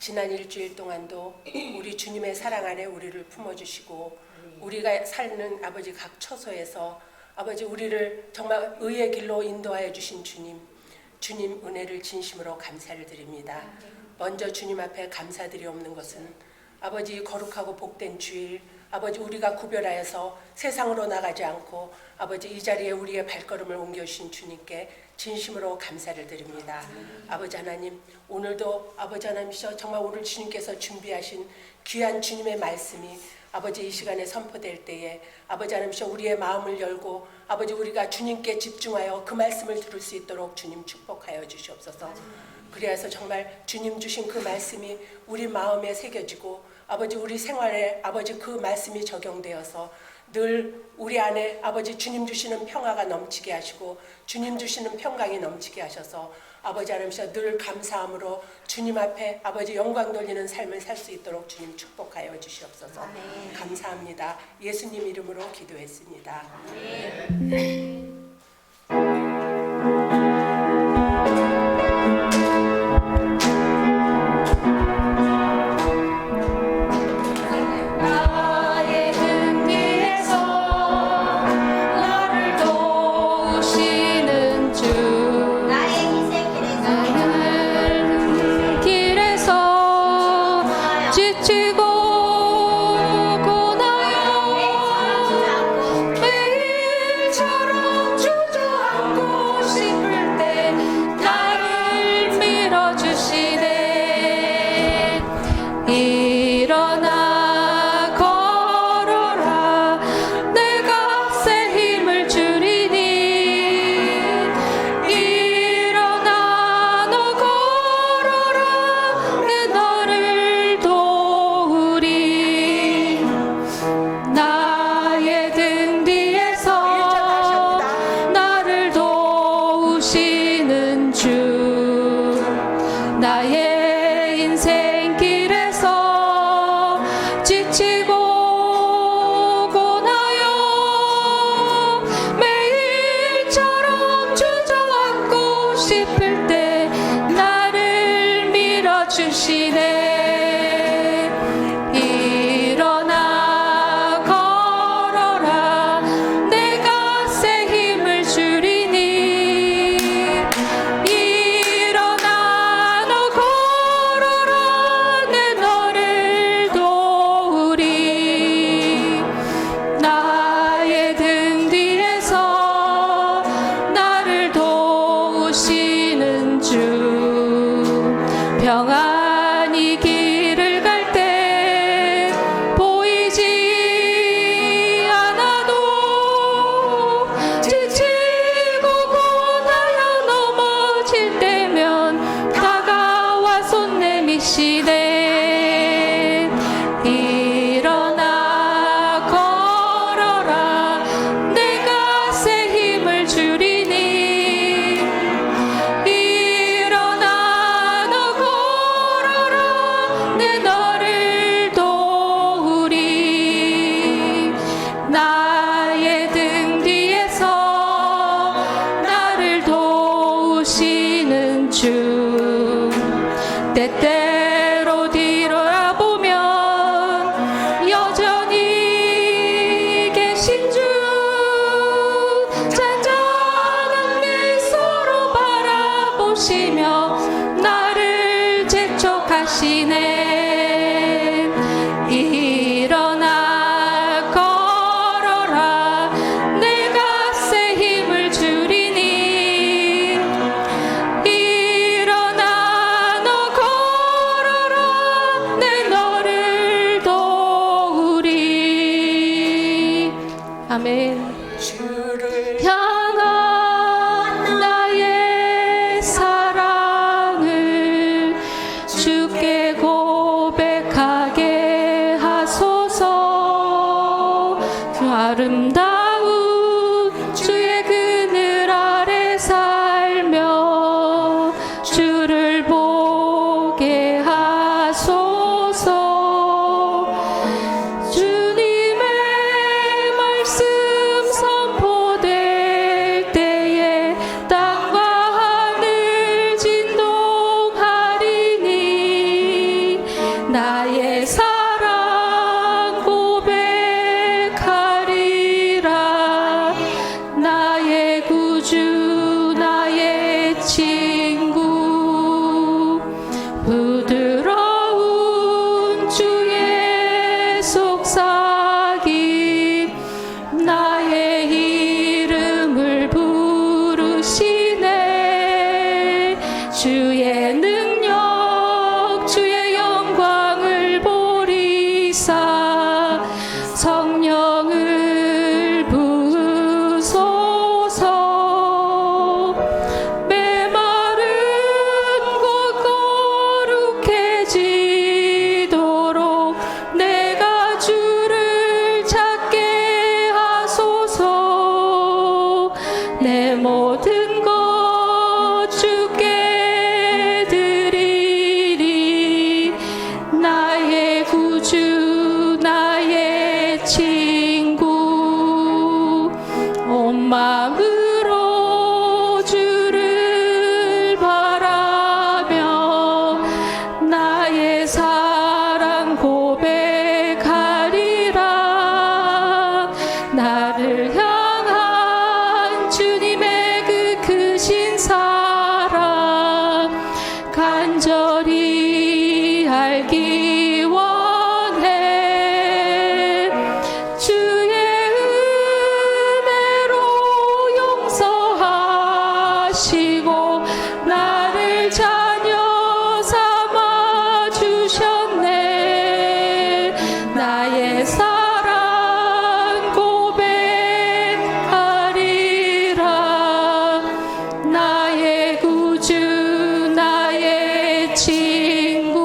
지난 일주일 동안도 우리 주님의 사랑 안에 우리를 품어주시고 우리가 사는 아버지 각 처소에서 아버지 우리를 정말 의의 길로 인도하여 주신 주님 은혜를 진심으로 감사를 드립니다. 먼저 주님 앞에 감사드리옵는 것은 아버지 거룩하고 복된 주일 아버지 우리가 구별하여서 세상으로 나가지 않고 아버지 이 자리에 우리의 발걸음을 옮겨주신 주님께 진심으로 감사를 드립니다. 아버지 하나님 오늘도 아버지 하나님이셔 정말 오늘 주님께서 준비하신 귀한 주님의 말씀이 아버지 이 시간에 선포될 때에 아버지 하나님이셔 우리의 마음을 열고 아버지 우리가 주님께 집중하여 그 말씀을 들을 수 있도록 주님 축복하여 주시옵소서. 그래서 정말 주님 주신 그 말씀이 우리 마음에 새겨지고 아버지 우리 생활에 아버지 그 말씀이 적용되어서 늘 우리 안에 아버지 주님 주시는 평화가 넘치게 하시고 주님 주시는 평강이 넘치게 하셔서 아버지 하나님께서 늘 감사함으로 주님 앞에 아버지 영광 돌리는 삶을 살 수 있도록 주님 축복하여 주시옵소서. 아멘. 감사합니다. 예수님 이름으로 기도했습니다. 아멘. 때때로 뒤돌아보면 여전히 계신 주 잔잔한 미소로 바라보시며 나를 재촉하시네. 일어나 걸어라 내 갓에 힘을 주리니. 일어나 너 걸어라 내 너를 도우리. 아멘. 주를 향한 나의 사랑을 주께 고백하게 하소서. 주 아름다운 주의 그늘 아래 살며 주를 보게 하소서. 주님의 말씀 선포될 때에 땅과 하늘 진동하리니. 나의 사랑 고백하리라. 나의 구주 나의 친구 부드러운 주의 속삭임 나의 이름을 부르시네. 주의 능력 주의 영광을 보리사 성령을 부으소서. 메마른 곳 거룩해지도록 내가 주를 찾게 하소서. 내 모든 것 주께 드리리. 나의 구주 나의 친구 온 마음으로 주를 바라며 나의 사랑 고백하리라. 나를 향한 주님의 그 크신 사랑 간절히 알기 원해. 주의 은혜로 용서하시고 나를 자녀 삼아 주셨네. 나의 사랑 고백하리라. 나의 구주 나의 친구.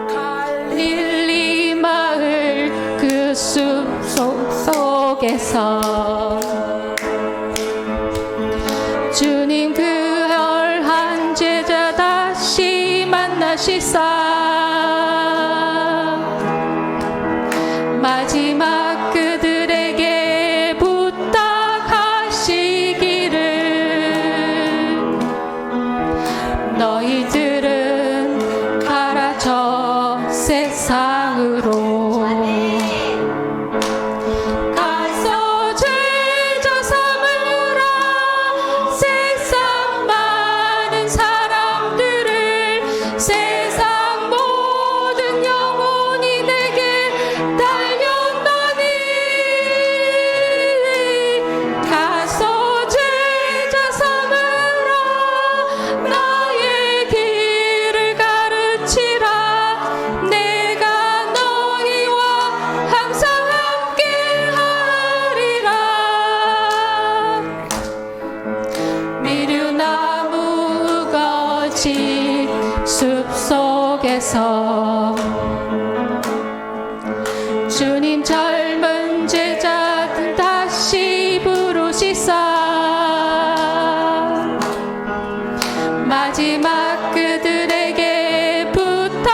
갈릴리 마을 그 숲속 속에서 주님 그 혈한 제자 다시 만나시사 마지막 그들에게 부탁하시기를 너희들은 가라 저 세상으로 가서 제자 삼으라. 세상 많은 사람들을 세상 모든 영혼이 내게 달렸나니 가서 제자 삼으라. 나의 길을 가르치라. 내가 너희와 항상 함께하리라. 미류나무 거지 숲속에서 주님 젊은 제자들 다시 부르시사 마지막 그들에게 부탁하시길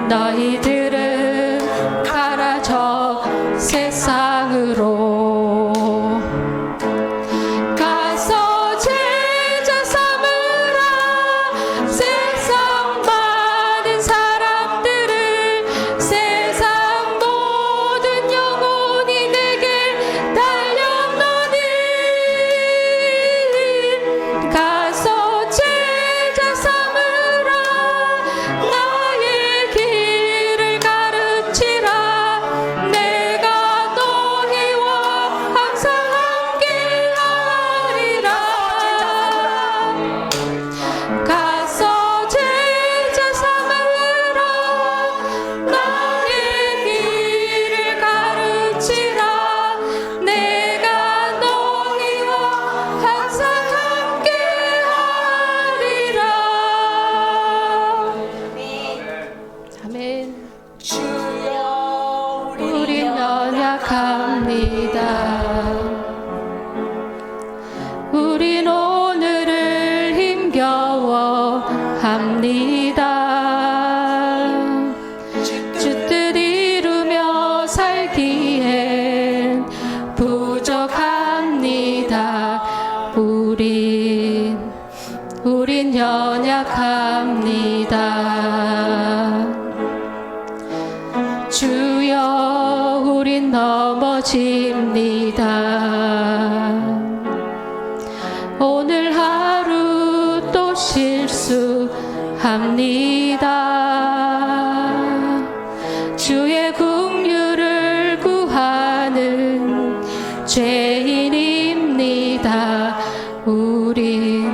너희들은 가라 저 세상으로 가서 제자 삼으라. 세상 많은 사람들을 세상 모든 영혼이 내게 달렸노니 가서 제자 삼으라. 나의 길을 가르치라. 내가 너희와 항상 함께하리라. 가서 제자 삼으라. 나의 길을 가르치라. 내가 너희와 항상 함께하리라. 아멘. 주여 우린 연약합니다. 우린 오늘을 힘겨워합니다. 주 넘어집니다. 오늘 하루 또 실수합니다. 주의 긍휼을 구하는 죄인입니다. 우린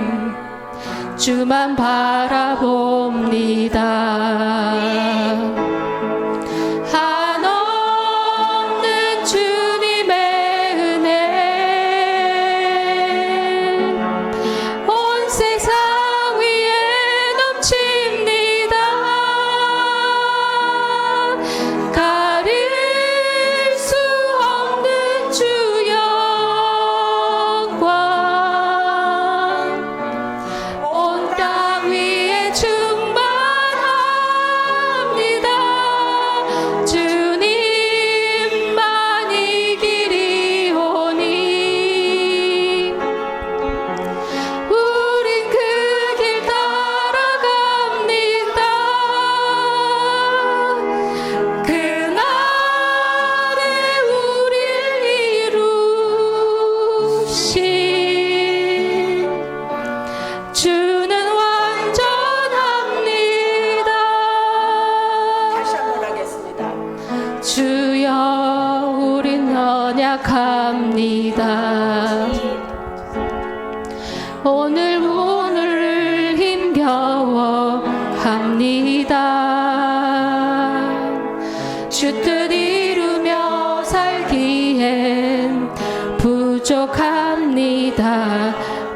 주만 바라봅니다. 한없는 주님의 은혜 온 세상 위에 넘칩니다. 가릴 수 없는 주 영광 온 땅 위에 충만합니다. 주님만이 길이오니 우린 그 길 따라갑니다. 그날에 우릴 이루신 주는 완전합니다. 다시 한번 하겠습니다. 주여 우린 연약합니다. 오늘 힘겨워합니다. 주 뜻 이루며 살기엔 부족합니다.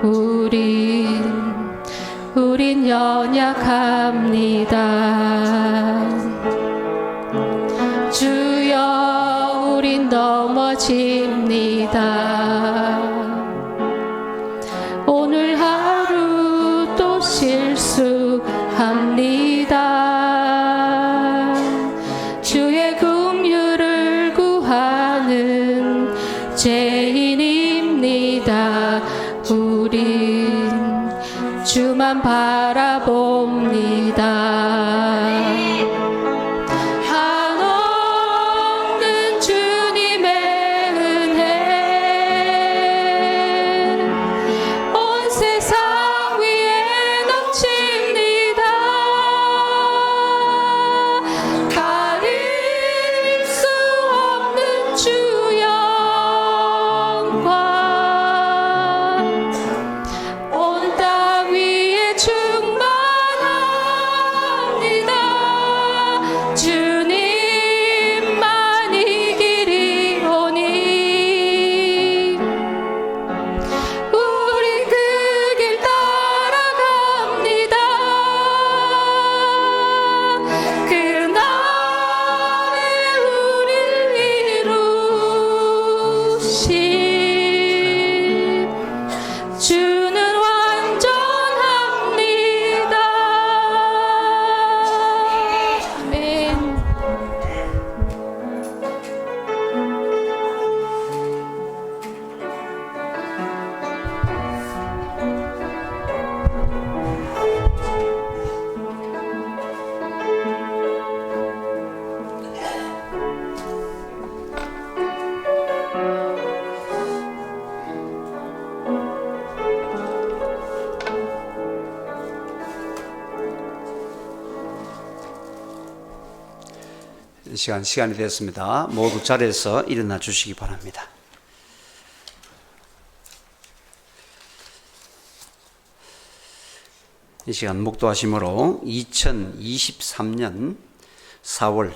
우린 연약합니다. 주여 우린 넘어집니다. 오늘 하루 또 실수합니다. 주의 긍휼을 구하는 죄인입니다. 우린 주만 바라봅니다. 한없는 주님의 은혜 온 세상 위에 넘칩니다. 가릴 수 없는 주 영광 온 땅 위에 충만합니다. 주님만이 길이오니 우린 그 길 따라갑니다. 그날에 우릴 이루신 주는 완전합니다. 아멘. 이 시간이 됐습니다. 모두 자리에서 일어나 주시기 바랍니다. 이 시간 묵도하심으로 2023년 4월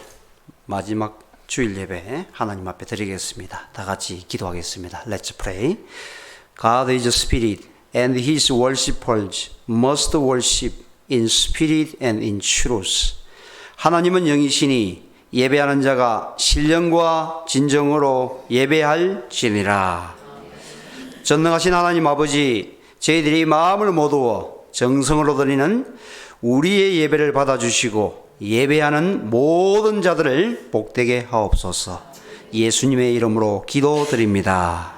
마지막 주일 예배 하나님 앞에 드리겠습니다. 다 같이 기도하겠습니다. Let's pray. God is a spirit and his worshippers must worship in spirit and in truth. 하나님은 영이시니 예배하는 자가 신령과 진정으로 예배할지니라. 전능하신 하나님 아버지, 저희들이 마음을 모두어 정성으로 드리는 우리의 예배를 받아주시고 예배하는 모든 자들을 복되게 하옵소서. 예수님의 이름으로 기도드립니다.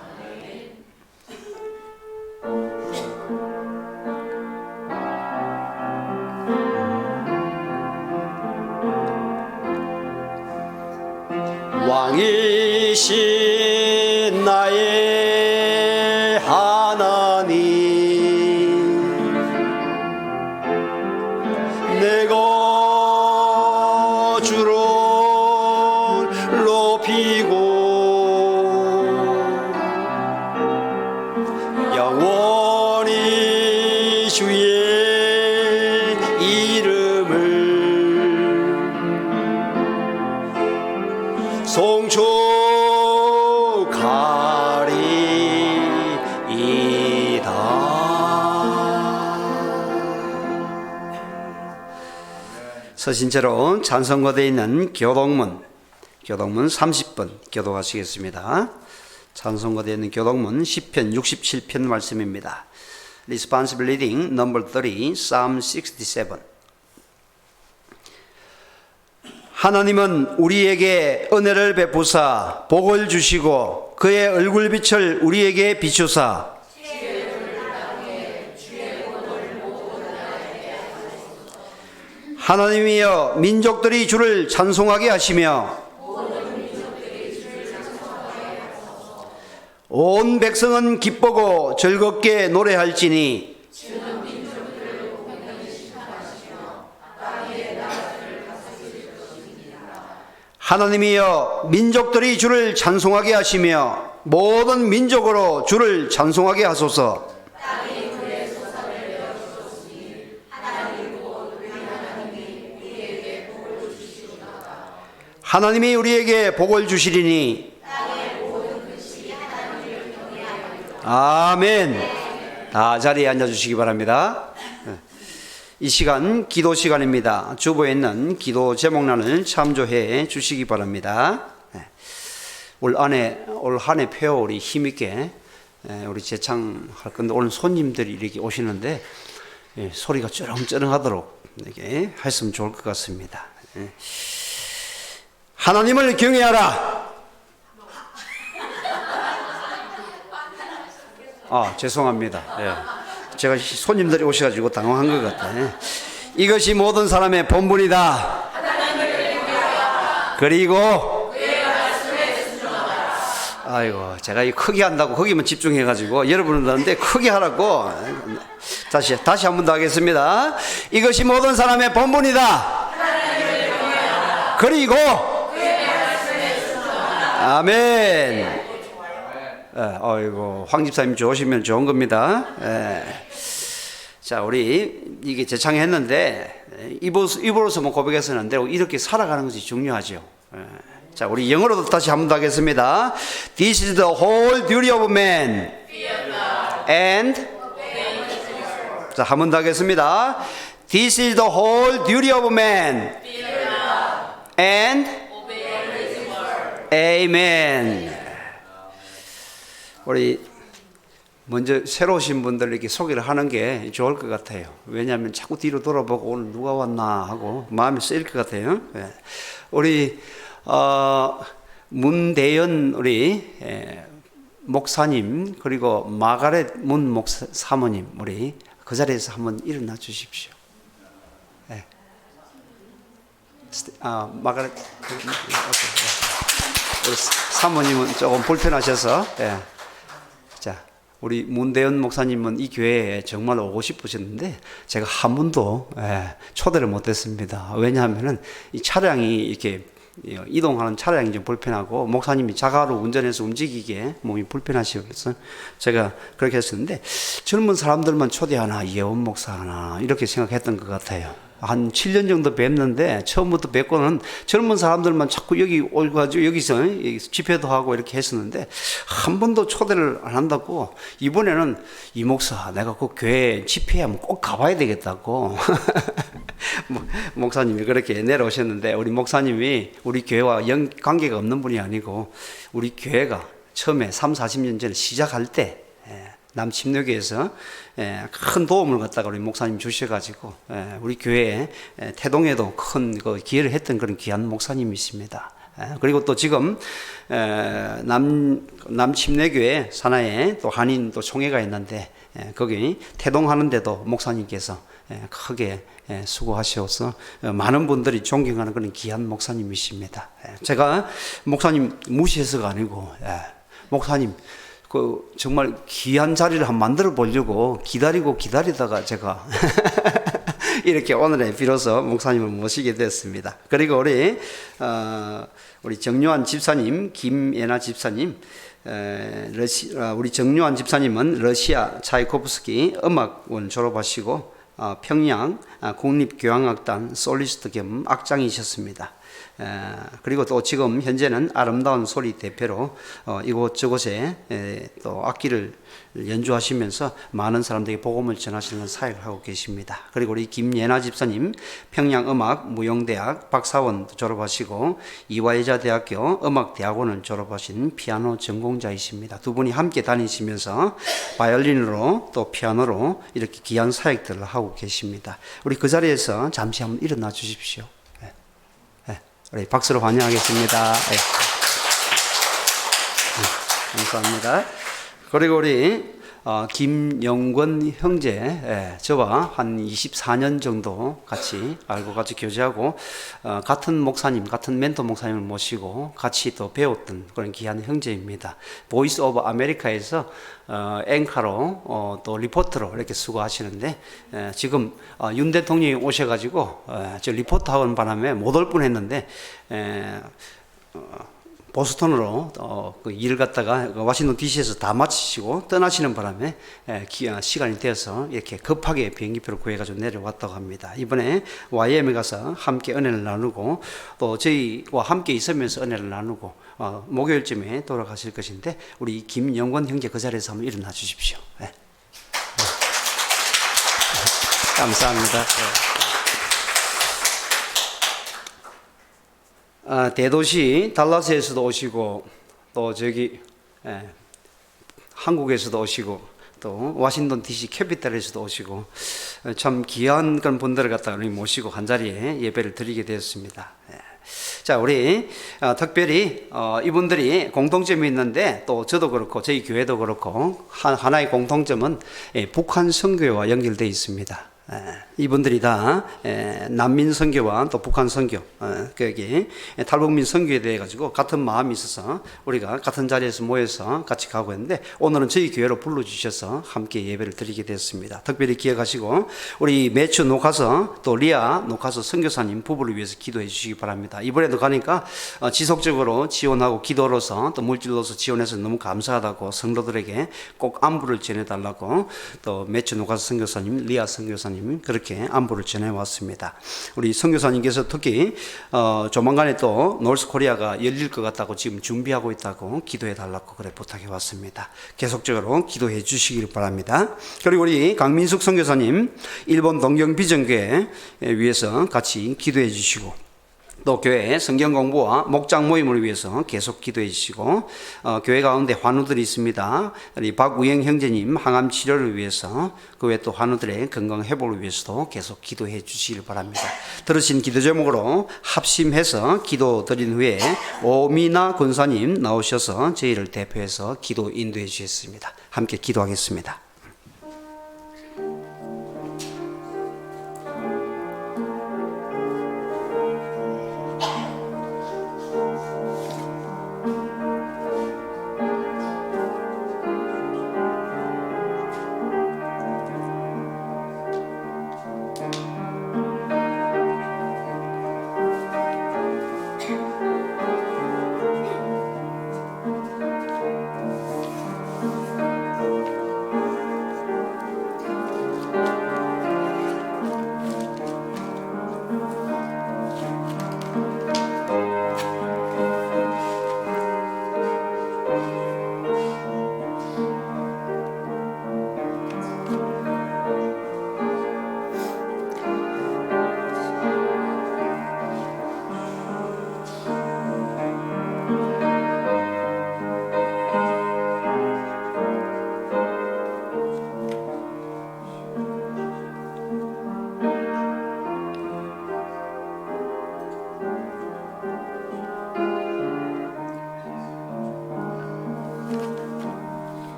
왕이신 주를 높이고 영원히 주의 이름을 송축하리이다. 서신처로 찬송가되어 있는 교동문 30번 교독하시겠습니다. 찬송가되어 있는 교동문 시편 67편 말씀입니다. Responsive reading number 30, Psalm 67. 하나님은 우리에게 은혜를 베푸사 복을 주시고 그의 얼굴빛을 우리에게 비추사 하나님이여 민족들이 주를 찬송하게 하시며 온 백성은 기쁘고 즐겁게 노래할지니 하나님이여 민족들이 주를 찬송하게 하시며 모든 민족으로 주를 찬송하게 하소서. 하나님이 우리에게 복을 주시리니 아멘. 다 자리에 앉아주시기 바랍니다. 이 시간 기도 시간입니다. 주보에 있는 기도 제목란을 참조해 주시기 바랍니다. 올 한 해 표 우리 힘있게 우리 제창할 건데 오늘 손님들이 이렇게 오시는데 소리가 쩌렁쩌렁하도록 이렇게 했으면 좋을 것 같습니다. 하나님을 경외하라. 죄송합니다. 제가 손님들이 오셔가지고 당황한 것 같아요. 이것이 모든 사람의 본분이다. 그리고 아이고 제가 이 크게 한다고 거기만 집중해가지고 여러분들한테 크게 하라고 다시 한 번 더 하겠습니다. 이것이 모든 사람의 본분이다. 그리고 아멘. 아이고 황 집사님 좋으시면 좋은 겁니다. 자, 우리 이게 재창했는데 입으로서만 고백했었는데 이렇게 살아가는 것이 중요하죠. 자, 우리 영어로도 다시 한 번 더 하겠습니다. This is the whole duty of man. And 자, 한 번 더 하겠습니다. This is the whole duty of man. And Amen. 우리 먼저 새로 오신 분들 이렇게 소개를 하는 게 좋을 것 같아요. 왜냐하면 자꾸 뒤로 돌아보고 오늘 누가 왔나 하고 마음이 쓰일 것 같아요. 우리 문대연 우리 목사님 그리고 마가렛 문 목사 사모님 우리 그 자리에서 한번 일어나 주십시오. 마가렛 우리 사모님은 조금 불편하셔서 자, 우리 문대연 목사님은 이 교회에 정말 오고 싶으셨는데 제가 한 번도 초대를 못했습니다. 왜냐하면은 이 차량이 이렇게 이동하는 차량이 좀 불편하고 목사님이 자가로 운전해서 움직이기에 몸이 불편하셔서 제가 그렇게 했었는데 젊은 사람들만 초대하나 예원 목사 하나 이렇게 생각했던 것 같아요. 한 7년 정도 뵙는데 처음부터 뵙고는 젊은 사람들만 자꾸 여기 올가지고 여기서 집회도 하고 이렇게 했었는데 한 번도 초대를 안 한다고 이번에는 이 목사 내가 그 교회 집회에 한번 꼭 가봐야 되겠다고 목사님이 그렇게 내려오셨는데 우리 목사님이 우리 교회와 관계가 없는 분이 아니고 우리 교회가 처음에 30-40년 전에 시작할 때 남침례교에서 큰 도움을 갖다가 우리 목사님 주셔가지고 우리 교회에 태동에도 큰 기여를 했던 그런 귀한 목사님이십니다. 그리고 또 지금 남침례교회 산하에 또 한인 또 총회가 있는데 거기 태동하는데도 목사님께서 크게 수고하셔서 많은 분들이 존경하는 그런 귀한 목사님이십니다. 제가 목사님 무시해서가 아니고 목사님 정말 귀한 자리를 한번 만들어 보려고 기다리다가 제가 이렇게 오늘에 비로소 목사님을 모시게 됐습니다. 그리고 우리 정요한 집사님, 김예나 집사님, 우리 정요한 집사님은 러시아 차이코프스키 음악원 졸업하시고 평양 국립교향악단 솔리스트 겸 악장이셨습니다. 그리고 또 지금 현재는 아름다운 소리 대표로 이곳저곳에 또 악기를 연주하시면서 많은 사람들에게 복음을 전하시는 사역을 하고 계십니다. 그리고 우리 김예나 집사님 평양음악무용대학 박사원 졸업하시고 이화여자대학교 음악대학원을 졸업하신 피아노 전공자이십니다. 두 분이 함께 다니시면서 바이올린으로 또 피아노로 이렇게 귀한 사역들을 하고 계십니다. 우리 그 자리에서 잠시 한번 일어나 주십시오. 우리 박수로 환영하겠습니다. 네. 감사합니다. 그리고 우리 김영권 형제, 저와 한 24년 정도 같이 알고 같이 교제하고 같은 목사님, 같은 멘토 목사님을 모시고 같이 또 배웠던 그런 귀한 형제입니다. 보이스 오브 아메리카에서 앵커로 또 리포터로 이렇게 수고하시는데 지금 윤 대통령이 오셔가지고 저 리포터 하는 바람에 못 올 뻔했는데 보스턴으로 그 일을 갖다가 워싱턴 DC에서 다 마치시고 떠나시는 바람에 시간이 되어서 이렇게 급하게 비행기표를 구해가지고 내려왔다고 합니다. 이번에 YM에 가서 함께 은혜를 나누고 또 저희와 함께 있으면서 은혜를 나누고 목요일쯤에 돌아가실 것인데 우리 김영권 형제 그 자리에서 한번 일어나 주십시오. 네. 감사합니다. 대도시 달라스에서도 오시고 또 저기 한국에서도 오시고 또 워싱턴 DC 캐피탈에서도 오시고 참 귀한 그런 분들을 갖다가 모시고 한 자리에 예배를 드리게 되었습니다. 자, 우리 특별히 이분들이 공통점이 있는데 또 저도 그렇고 저희 교회도 그렇고 하나의 공통점은 북한 선교와 연결되어 있습니다. 이분들이 다 난민 선교와 또 북한 선교, 거기 탈북민 선교에 대해 가지고 같은 마음이 있어서 우리가 같은 자리에서 모여서 같이 가고 있는데 오늘은 저희 교회로 불러주셔서 함께 예배를 드리게 됐습니다. 특별히 기억하시고 우리 매추 녹화서 또 리아 녹화서 선교사님 부부를 위해서 기도해 주시기 바랍니다. 이번에도 가니까 지속적으로 지원하고 기도로서 또 물질로서 지원해서 너무 감사하다고 성도들에게 꼭 안부를 전해달라고 또 매추 녹화서 선교사님, 리아 선교사님 그렇게 안부를 전해왔습니다. 우리 선교사님께서 특히 조만간에 또 노스코리아가 열릴 것 같다고 지금 준비하고 있다고 기도해 달라고 그래 부탁해 왔습니다. 계속적으로 기도해 주시길 바랍니다. 그리고 우리 강민숙 선교사님 일본 동경비전교회 위해서 같이 기도해 주시고 또 교회 성경 공부와 목장 모임을 위해서 계속 기도해 주시고 교회 가운데 환우들이 있습니다. 우리 박우영 형제님 항암 치료를 위해서 그 외 또 환우들의 건강 회복을 위해서도 계속 기도해 주시길 바랍니다. 들으신 기도 제목으로 합심해서 기도 드린 후에 오미나 권사님 나오셔서 저희를 대표해서 기도 인도해 주셨습니다. 함께 기도하겠습니다.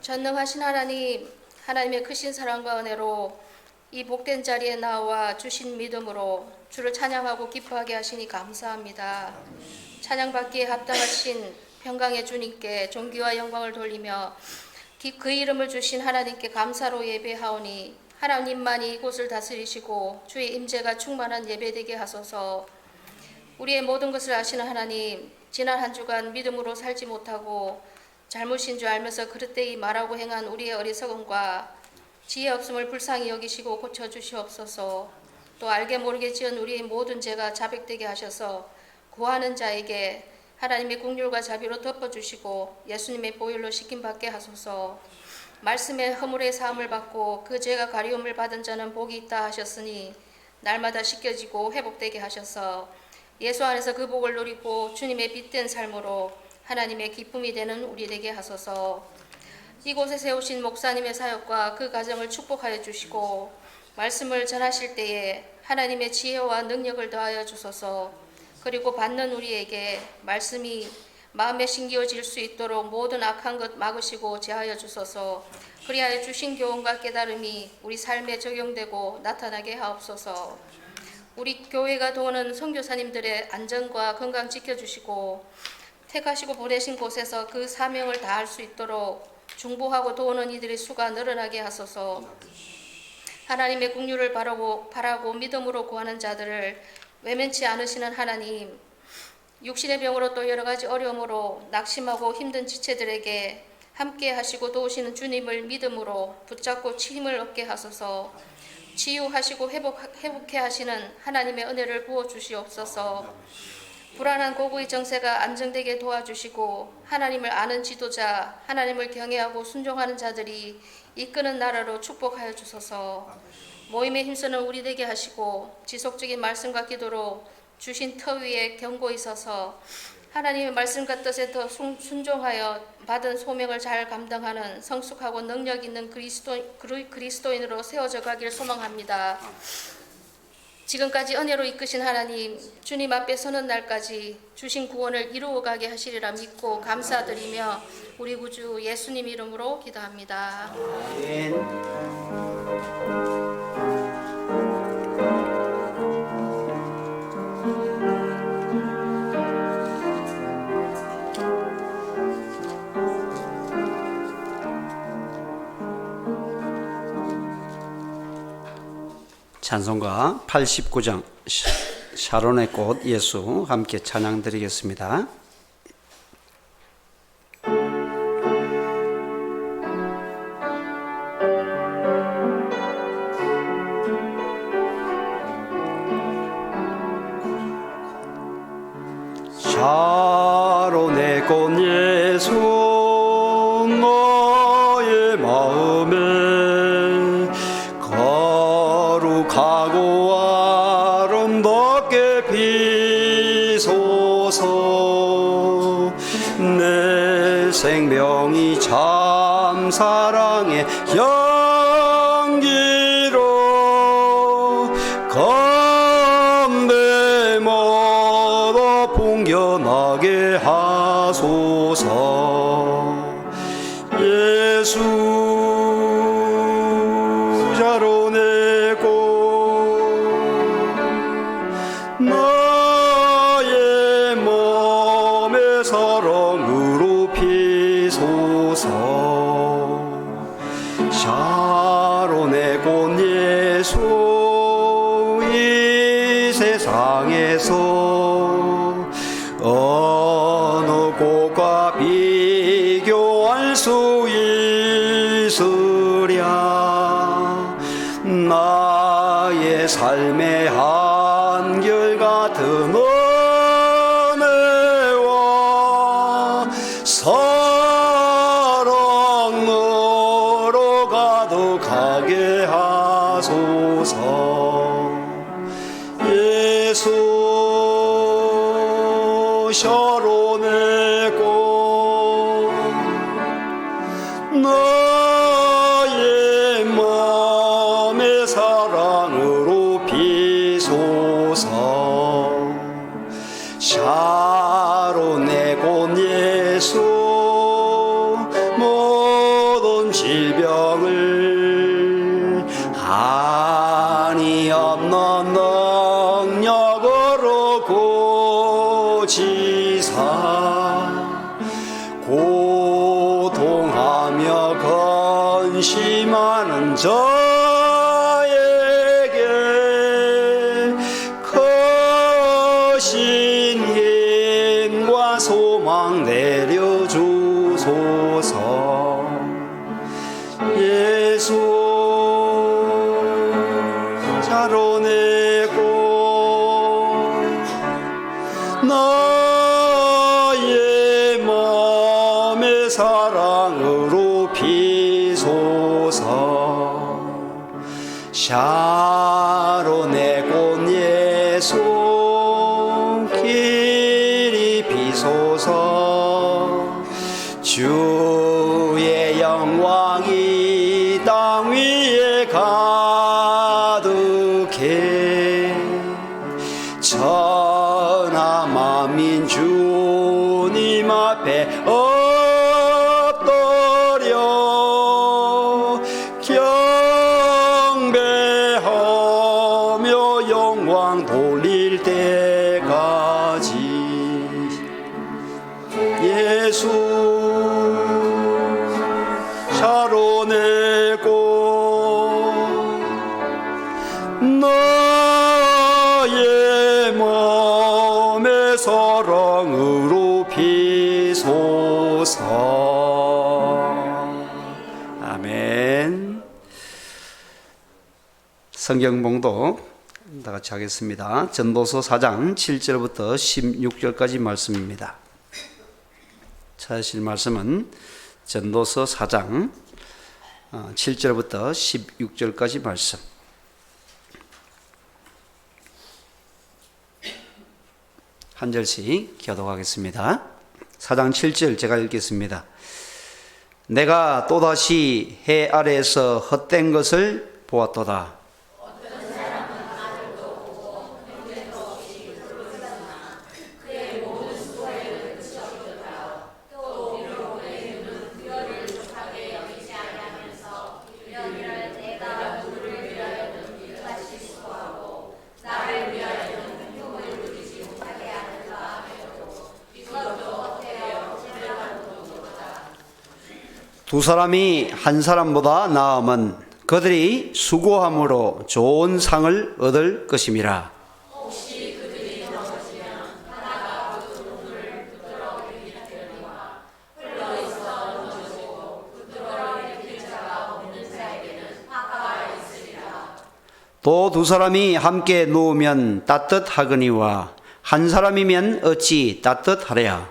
전능하신 하나님, 하나님의 크신 사랑과 은혜로 이 복된 자리에 나와 주신 믿음으로 주를 찬양하고 기뻐하게 하시니 감사합니다. 찬양받기에 합당하신 평강의 주님께 존귀와 영광을 돌리며 그 이름을 주신 하나님께 감사로 예배하오니 하나님만이 이곳을 다스리시고 주의 임재가 충만한 예배되게 하소서. 우리의 모든 것을 아시는 하나님, 지난 한 주간 믿음으로 살지 못하고 잘못인 줄 알면서 그릇되이 말하고 행한 우리의 어리석음과 지혜 없음을 불쌍히 여기시고 고쳐주시옵소서. 또 알게 모르게 지은 우리의 모든 죄가 자백되게 하셔서 구하는 자에게 하나님의 긍휼과 자비로 덮어주시고 예수님의 보혈로 씻김받게 하소서. 말씀의 허물의 사함을 받고 그 죄가 가리움을 받은 자는 복이 있다 하셨으니 날마다 씻겨지고 회복되게 하셔서 예수 안에서 그 복을 누리고 주님의 빛된 삶으로 하나님의 기쁨이 되는 우리 되게 하소서. 이곳에 세우신 목사님의 사역과 그 가정을 축복하여 주시고 말씀을 전하실 때에 하나님의 지혜와 능력을 더하여 주소서. 그리고 받는 우리에게 말씀이 마음에 심기어질 수 있도록 모든 악한 것 막으시고 제하여 주소서. 그리하여 주신 교훈과 깨달음이 우리 삶에 적용되고 나타나게 하옵소서. 우리 교회가 도우는 선교사님들의 안전과 건강 지켜주시고 택하시고 보내신 곳에서 그 사명을 다할 수 있도록 중보하고 도우는 이들의 수가 늘어나게 하소서. 하나님의 긍휼을 바라고 믿음으로 구하는 자들을 외면치 않으시는 하나님, 육신의 병으로 또 여러 가지 어려움으로 낙심하고 힘든 지체들에게 함께 하시고 도우시는 주님을 믿음으로 붙잡고 힘을 얻게 하소서. 치유하시고 회복해 하시는 하나님의 은혜를 부어 주시옵소서. 불안한 고국의 정세가 안정되게 도와주시고 하나님을 아는 지도자, 하나님을 경외하고 순종하는 자들이 이끄는 나라로 축복하여 주소서. 모임에 힘쓰는 우리 되게 하시고 지속적인 말씀과 기도로 주신 터 위에 견고히 서서 하나님의 말씀과 뜻에 더 순종하여 받은 소명을 잘 감당하는 성숙하고 능력 있는 그리스도인으로 세워져 가길 소망합니다. 지금까지 은혜로 이끄신 하나님, 주님 앞에 서는 날까지 주신 구원을 이루어가게 하시리라 믿고 감사드리며 우리 구주 예수님 이름으로 기도합니다. 찬송가 89장 샤론의 꽃 예수 함께 찬양 드리겠습니다. 샤론의 꽃 예수 너의 마음에 거룩하고 아름답게 피소서. 내 생명이 참 사랑의 향기로 건배마다 풍겨나게 하소서. 예수 샤론의 꽃 나의 몸의 사랑으로 피소서. 샤론의 꽃 예수 이 세상에서 어느 꽃과 비교할 수 있으랴. 나의 삶의 한결같은 은혜와 사랑으로 가득하게 하소서. 예수 샤론의 꽃 나의 마음의 사랑으로 피소서. 샤론의 꽃 예수 모든 질병을 한이 없는 능력으로 고치사 고통하며 근심하는 자 나의 몸의 사랑으로 비소서. 샤론의 꽃 예수 길이 비소서. 주의 영광이 땅 위에 가득해. 천하 만민 주님 앞에 엎드려 경배하며 영광 돌릴 때까지. 예수 샤론의 꽃 나의 몸의 사랑으로 비소서. 아멘. 성경봉독 다 같이 하겠습니다. 전도서 4장 7절부터 16절까지 말씀입니다. 찾으실 말씀은 전도서 4장 7절부터 16절까지 말씀. 한 절씩 교독하겠습니다. 4장 7절 제가 읽겠습니다. 내가 또다시 해 아래에서 헛된 것을 보았도다. 두 사람이 한 사람보다 나음은 그들이 수고함으로 좋은 상을 얻을 것임이라. 또 두 사람이 함께 누우면 따뜻하거니와 한 사람이면 어찌 따뜻하랴.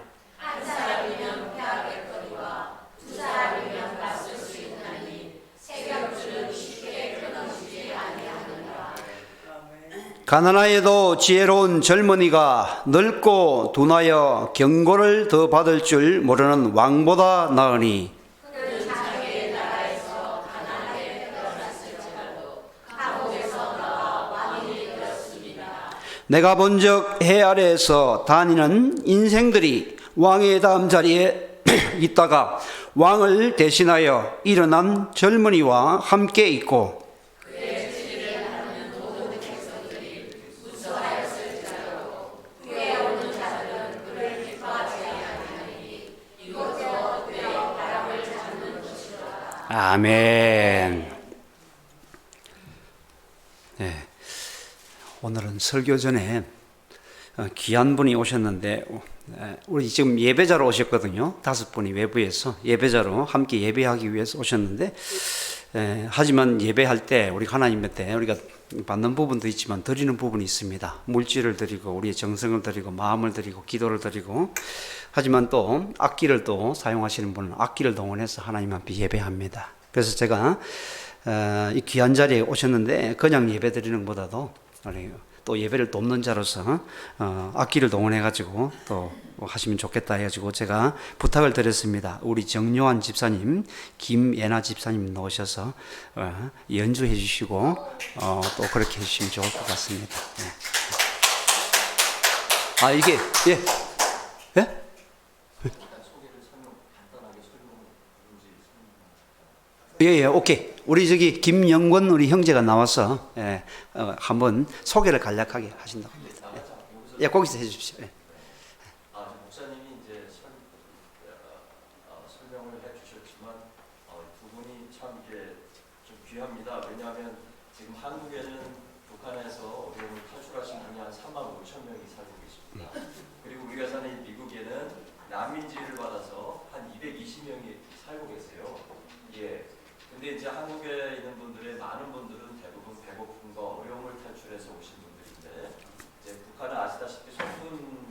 가난하여도 지혜로운 젊은이가 늙고 둔하여 경고를 더 받을 줄 모르는 왕보다 나으니. 내가 본적 해 아래에서 다니는 인생들이 왕의 다음 자리에 있다가 왕을 대신하여 일어난 젊은이와 함께 있고, 아멘. 네, 오늘은 설교 전에 귀한 분이 오셨는데 우리 지금 예배자로 오셨거든요. 5분이 외부에서 예배자로 함께 예배하기 위해서 오셨는데 하지만 예배할 때 우리 하나님한테 우리가 받는 부분도 있지만 드리는 부분이 있습니다. 물질을 드리고 우리의 정성을 드리고 마음을 드리고 기도를 드리고, 하지만 또 악기를 또 사용하시는 분은 악기를 동원해서 하나님 앞에 예배합니다. 그래서 제가 이 귀한 자리에 오셨는데 그냥 예배 드리는 것보다도 또 예배를 돕는 자로서 악기를 동원해 가지고 또 하시면 좋겠다 해가지고 제가 부탁을 드렸습니다. 우리 정요한 집사님, 김예나 집사님 나오셔서 연주해 주시고 또 그렇게 해주시면 좋을 것 같습니다. 네. 아 이게 예? 예, 오케이. 우리 저기 김영권 우리 형제가 나와서 한번 소개를 간략하게 하신다고 합니다. 예, 거기서 해주십시오. 예. 목사님이 이제 설명을 해주셨지만 두 분이 참 이게 좀 귀합니다. 왜냐하면 지금 한국에는 북한에서 어려움을 탈출하신 분이 한 3만 5천 명이 살고 계십니다. 그리고 우리가 사는 미국에는 난민지를 받아서 한 220명이 살고 계세요. 예. 근데 이제 한국에 있는 분들의 많은 분들은 대부분 배고픔과 어려움을 탈출해서 오신 분들인데, 이제 북한은 아시다시피 성군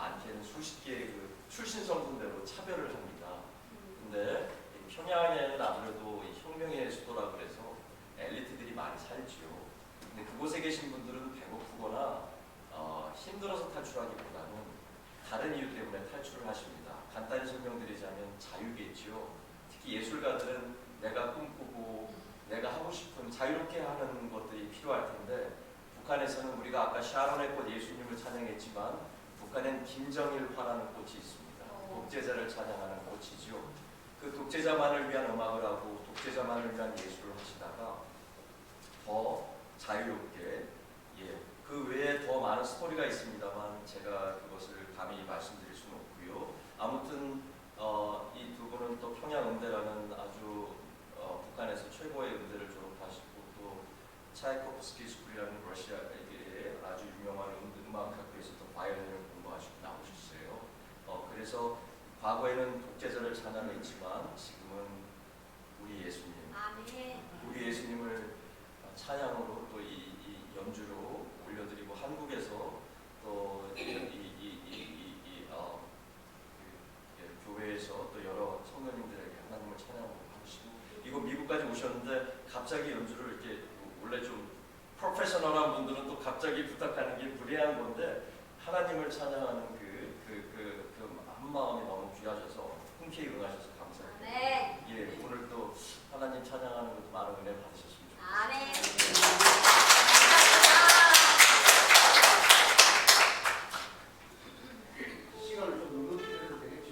많게는 수십 개의 그 출신 성분대로 차별을 합니다. 근데 이 평양에는 아무래도 이 혁명의 수도라 그래서 엘리트들이 많이 살지요. 근데 그곳에 계신 분들은 배고프거나 힘들어서 탈출하기보다는 다른 이유 때문에 탈출을 하십니다. 간단히 설명드리자면 자유겠지요. 특히 예술가들은 내가 꿈꾸고 내가 하고 싶은 자유롭게 하는 것들이 필요할 텐데, 북한에서는 우리가 아까 샤론의 꽃 예수님을 찬양했지만 북한엔 김정일화라는 꽃이 있습니다. 독재자를 찬양하는 꽃이죠. 그 독재자만을 위한 음악을 하고 독재자만을 위한 예술을 하시다가 더 자유롭게, 그 외에 더 많은 스토리가 있습니다만 제가 그것을 감히 말씀드릴 수는 없고요. 아무튼 이 두 분은 또 평양음대라는 아주 북한에서 최고의 음대를 졸업하시고 또 차이코프스키 스쿨이라는 러시아의 아주 유명한 음악학교에서 또 바이올린을 공부하시고 나오셨어요. 그래서 과거에는 독재자를 찬양했지만 지금은 우리 예수님, 우리 예수님을 찬양으로 또 이 연주로 올려드리고 한국에서 또 교회에서 또 여러 성도님들에게 하나님을 찬양하고 하시고, 이거 미국까지 오셨는데 갑자기 연주를 이렇게, 원래 좀 프로페셔널한 분들은 또 갑자기 부탁하는 게 무례한 건데 하나님을 찬양하는 그 한마음이 너무 귀하셔서 흔쾌히 응하셔서 감사합니다. 오늘 또 하나님 찬양하는 것도 많은 은혜 받으셨으면 좋겠습니다. 시간을 좀 넘겨도 되겠죠.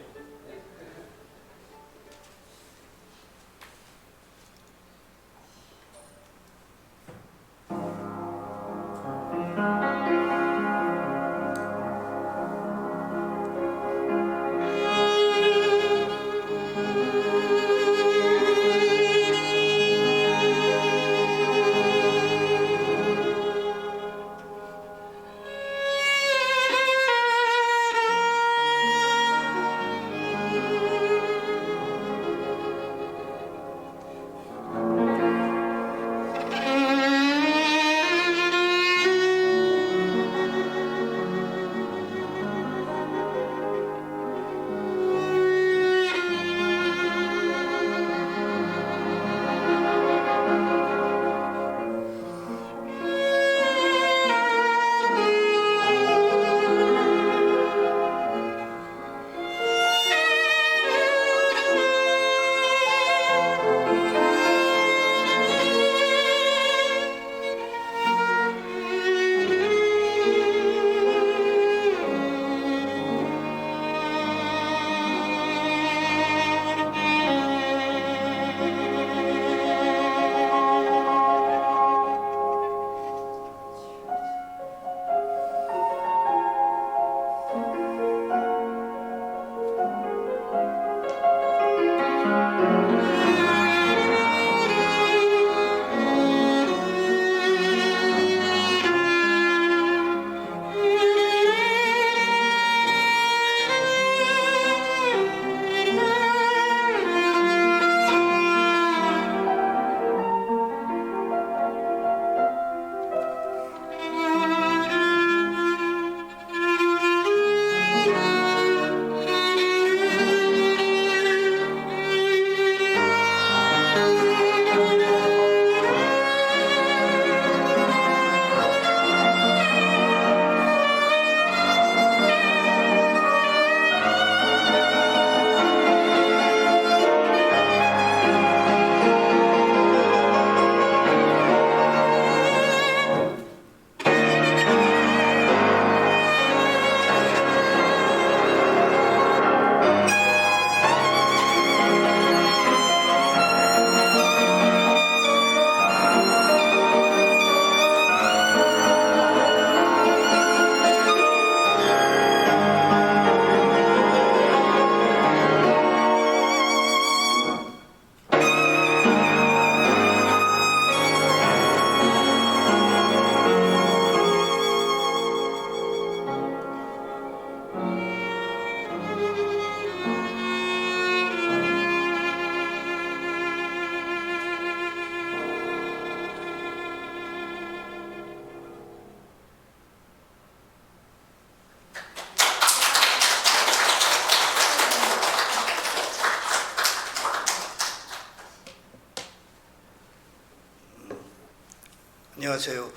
안녕하세요.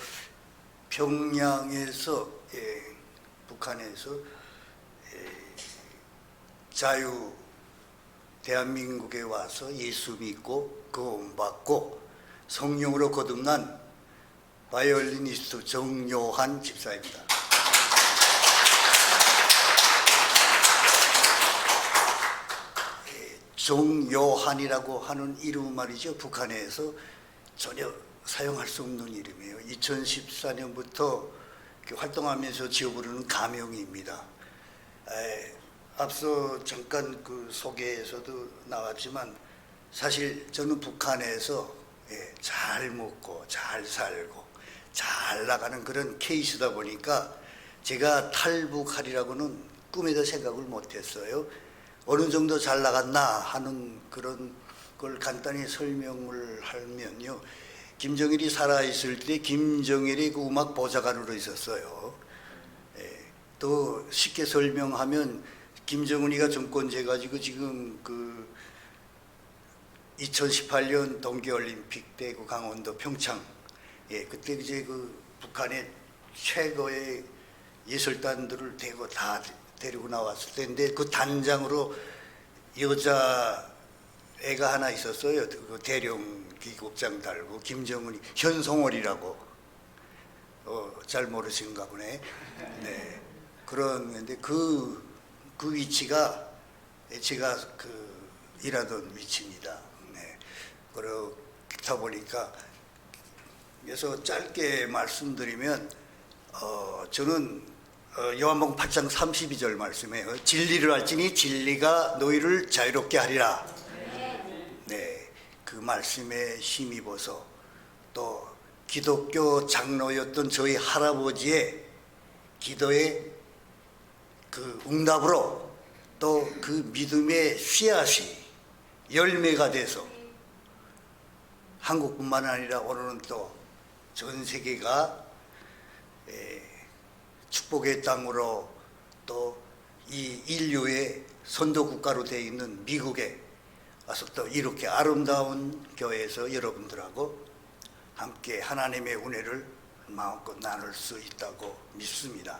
평양에서 북한에서 자유 대한민국에 와서 예수 믿고 구원받고 성령으로 거듭난 바이올리니스트 정요한 집사입니다. 정요한이라고 하는 이름 말이죠. 북한에서 전혀 사용할 수 없는 이름이에요. 2014년부터 활동하면서 지어부르는 가명입니다. 앞서 잠깐 그 소개에서도 나왔지만 사실 저는 북한에서 잘 먹고 잘 살고 잘 나가는 그런 케이스다 보니까 제가 탈북하리라고는 꿈에도 생각을 못했어요. 어느 정도 잘 나갔나 하는 그런 걸 간단히 설명을 하면요. 김정일이 살아있을 때 김정일이 그 음악 보좌관으로 있었어요. 또 쉽게 설명하면 김정은이가 정권제 가지고 지금 그 2018년 동계올림픽 때 그 강원도 평창 그때 이제 그 북한의 최고의 예술단들을 대고 다 데리고 나왔을 때인데 그 단장으로 여자 애가 하나 있었어요. 그 대령 기국장 달고 김정은이 현송월이라고 잘 모르시는가 보네. 네. 그런데 그 위치가 제가 그 일하던 위치입니다. 네. 그렇다 보니까 그래서 짧게 말씀드리면 저는 요한복음 8장 32절 말씀이에요. 진리를 알지니 진리가 너희를 자유롭게 하리라. 네, 그 말씀에 힘입어서 또 기독교 장로였던 저희 할아버지의 기도의 그 응답으로 또 그 믿음의 씨앗이 열매가 돼서 한국뿐만 아니라 오늘은 또 전 세계가 축복의 땅으로 또 이 인류의 선도 국가로 되어 있는 미국에 와서 또 이렇게 아름다운 교회에서 여러분들하고 함께 하나님의 은혜를 마음껏 나눌 수 있다고 믿습니다.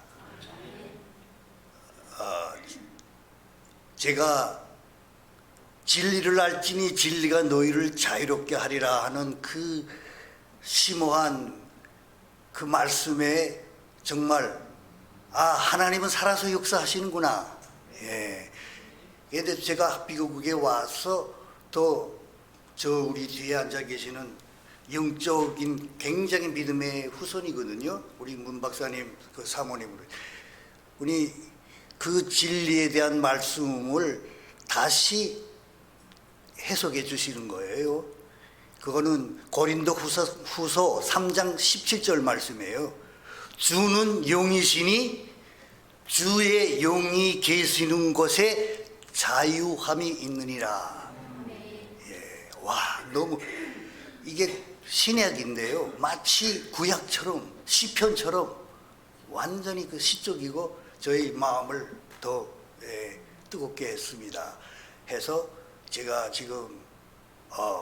제가 진리를 알지니 진리가 너희를 자유롭게 하리라 하는 그 심오한 그 말씀에 정말 하나님은 살아서 역사하시는구나. 그런데 제가 미국에 와서 또 저 우리 뒤에 앉아 계시는 영적인 굉장히 믿음의 후손이거든요. 우리 문 박사님 그 사모님으로 우리 그 진리에 대한 말씀을 다시 해석해 주시는 거예요. 그거는 고린도 후서 3장 17절 말씀이에요. 주는 영이시니 주의 영이 계시는 곳에 자유함이 있느니라. 와, 너무 이게 신약인데요. 마치 구약처럼 시편처럼 완전히 그 시적이고 저희 마음을 더 뜨겁게 했습니다. 해서 제가 지금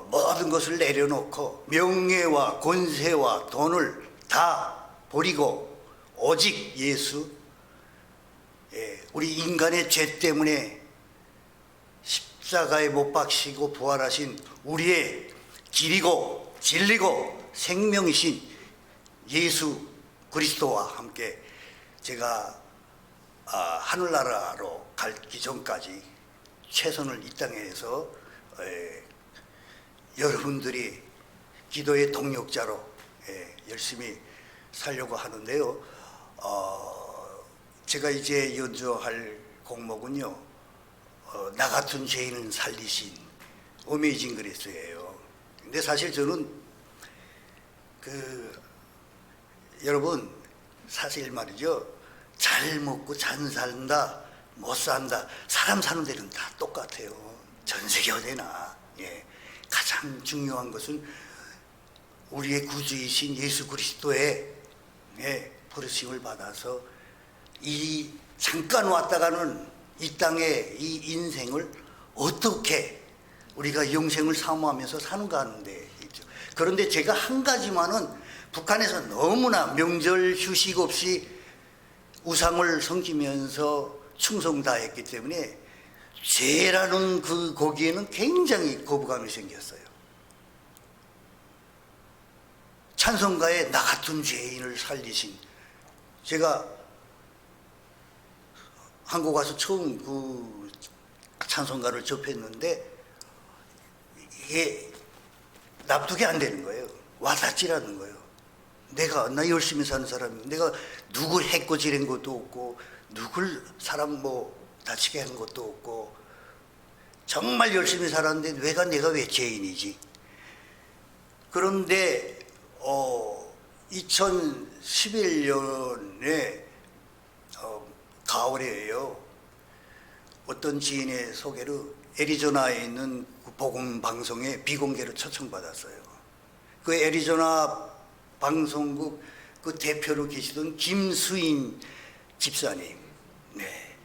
모든 것을 내려놓고 명예와 권세와 돈을 다 버리고 오직 예수, 우리 인간의 죄 때문에 십자가에 못 박히고 부활하신 우리의 길이고 진리고 생명이신 예수 그리스도와 함께 제가 하늘나라로 가기 전까지 최선을 이 땅에서 여러분들이 기도의 동력자로 열심히 살려고 하는데요. 제가 이제 연주할 곡목은요. 나 같은 죄인은 살리신 어메이징 그레이스예요. 근데 사실 저는 여러분 사실 말이죠. 잘 먹고 잘 산다, 못 산다. 사람 사는 데는 다 똑같아요. 전 세계 어디나. 가장 중요한 것은 우리의 구주이신 예수 그리스도의 버르심을 받아서 이 잠깐 왔다가는 이 땅의 이 인생을 어떻게 우리가 영생을 사모하면서 사는가 하는데 있죠. 그런데 제가 한 가지만은 북한에서 너무나 명절 휴식 없이 우상을 섬기면서 충성 다했기 때문에 죄라는 그 거기에는 굉장히 거부감이 생겼어요. 찬송가에 나 같은 죄인을 살리신, 제가 한국 와서 처음 그 찬송가를 접했는데 이게 납득이 안 되는 거예요. 와닿지라는 거예요. 나 열심히 사는 사람이, 내가 누굴 해코지른 것도 없고 누굴 사람 다치게 한 것도 없고 정말 열심히 살았는데 내가 왜 죄인이지? 그런데 2011년에 가을에요. 어떤 지인의 소개로 애리조나에 있는 그 복음 방송에 비공개로 초청받았어요. 그 애리조나 방송국 그 대표로 계시던 김수인 집사님, 네,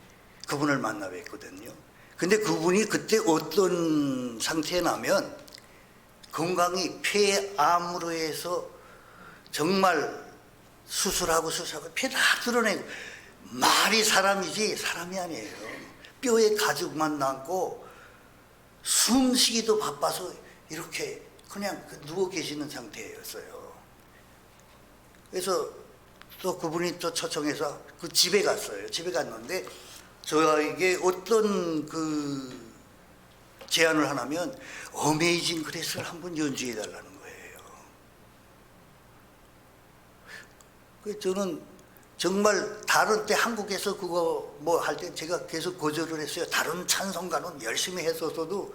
그분을 만나 뵀거든요. 근데 그분이 그때 어떤 상태냐면 건강이 폐암으로 해서 정말 수술하고 폐 다 드러내고, 말이 사람이지 사람이 아니에요. 뼈에 가죽만 남고 숨쉬기도 바빠서 이렇게 그냥 누워 계시는 상태였어요. 그래서 또 그분이 또 초청해서 그 집에 갔어요. 집에 갔는데 저에게 어떤 그 제안을 하냐면 어메이징 그레이스를 한번 연주해 달라는 거예요. 그래서 저는 정말 다른 때 한국에서 그거 할 때 제가 계속 거절을 했어요. 다른 찬송가는 열심히 했었어도.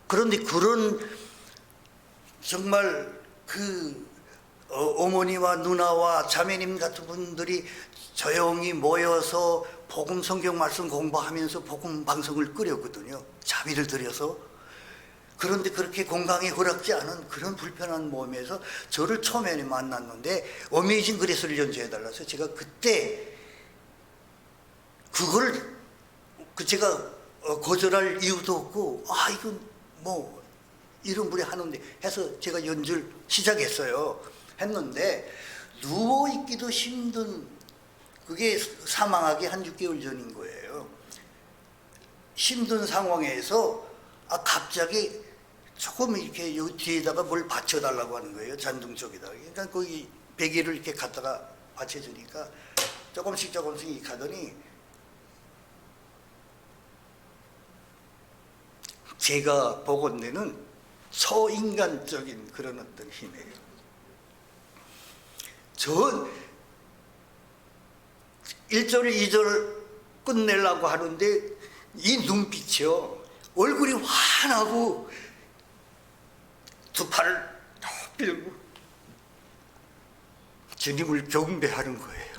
그런데 그런 정말 그 어머니와 누나와 자매님 같은 분들이 조용히 모여서 복음 성경 말씀 공부하면서 복음 방송을 끓였거든요. 자비를 들여서. 그런데 그렇게 건강이 허락지 않은 그런 불편한 몸에서 저를 처음에 만났는데 어메이징 그레이스를 연주해 달라서 제가 그때 그걸 제가 거절할 이유도 없고, 이건 이런 분이 하는데 해서 제가 연주를 시작했어요. 했는데 누워있기도 힘든, 그게 사망하기 한 6개월 전인 거예요. 힘든 상황에서 갑자기 조금 이렇게 요 뒤에다가 뭘 받쳐달라고 하는 거예요. 잔등 쪽에다가. 그러니까 거기 베개를 이렇게 갖다가 받쳐주니까 조금씩 가더니 제가 보건대는 초인간적인 그런 어떤 힘이에요. 전 1절, 2절 끝내려고 하는데 이 눈빛이요. 얼굴이 환하고 두 팔을 더 빌고 주님을 경배하는 거예요.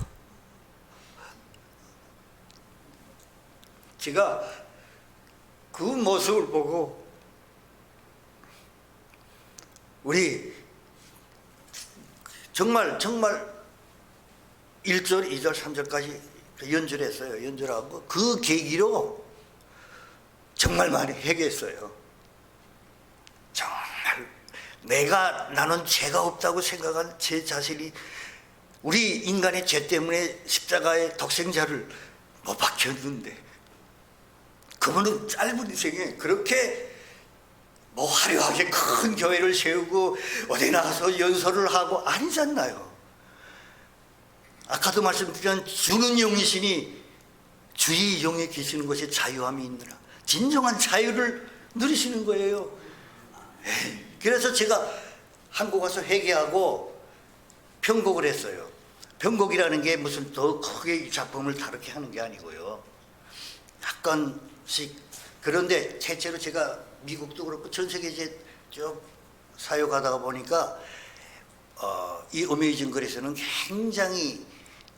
제가 그 모습을 보고 우리 정말 1절, 2절, 3절까지 연주를 했어요. 연주하고 그 계기로 정말 많이 회개했어요. 정말 나는 죄가 없다고 생각한 제 자신이 우리 인간의 죄 때문에 십자가의 독생자를 못 박혔는데 그분은 짧은 인생에 그렇게 화려하게 큰 교회를 세우고 어디 나가서 연설을 하고 아니잖아요. 아까도 말씀드린 주는 영이시니 주의 영에 계시는 것이 자유함이 있느라 진정한 자유를 누리시는 거예요. 그래서 제가 한국 와서 회개하고 편곡을 했어요. 편곡이라는 게 무슨 더 크게 작품을 다르게 하는 게 아니고요. 약간씩. 그런데 대체로 제가 미국도 그렇고 전 세계 이제 쭉 사역하다가 보니까 이 어메이징 그레이스는 굉장히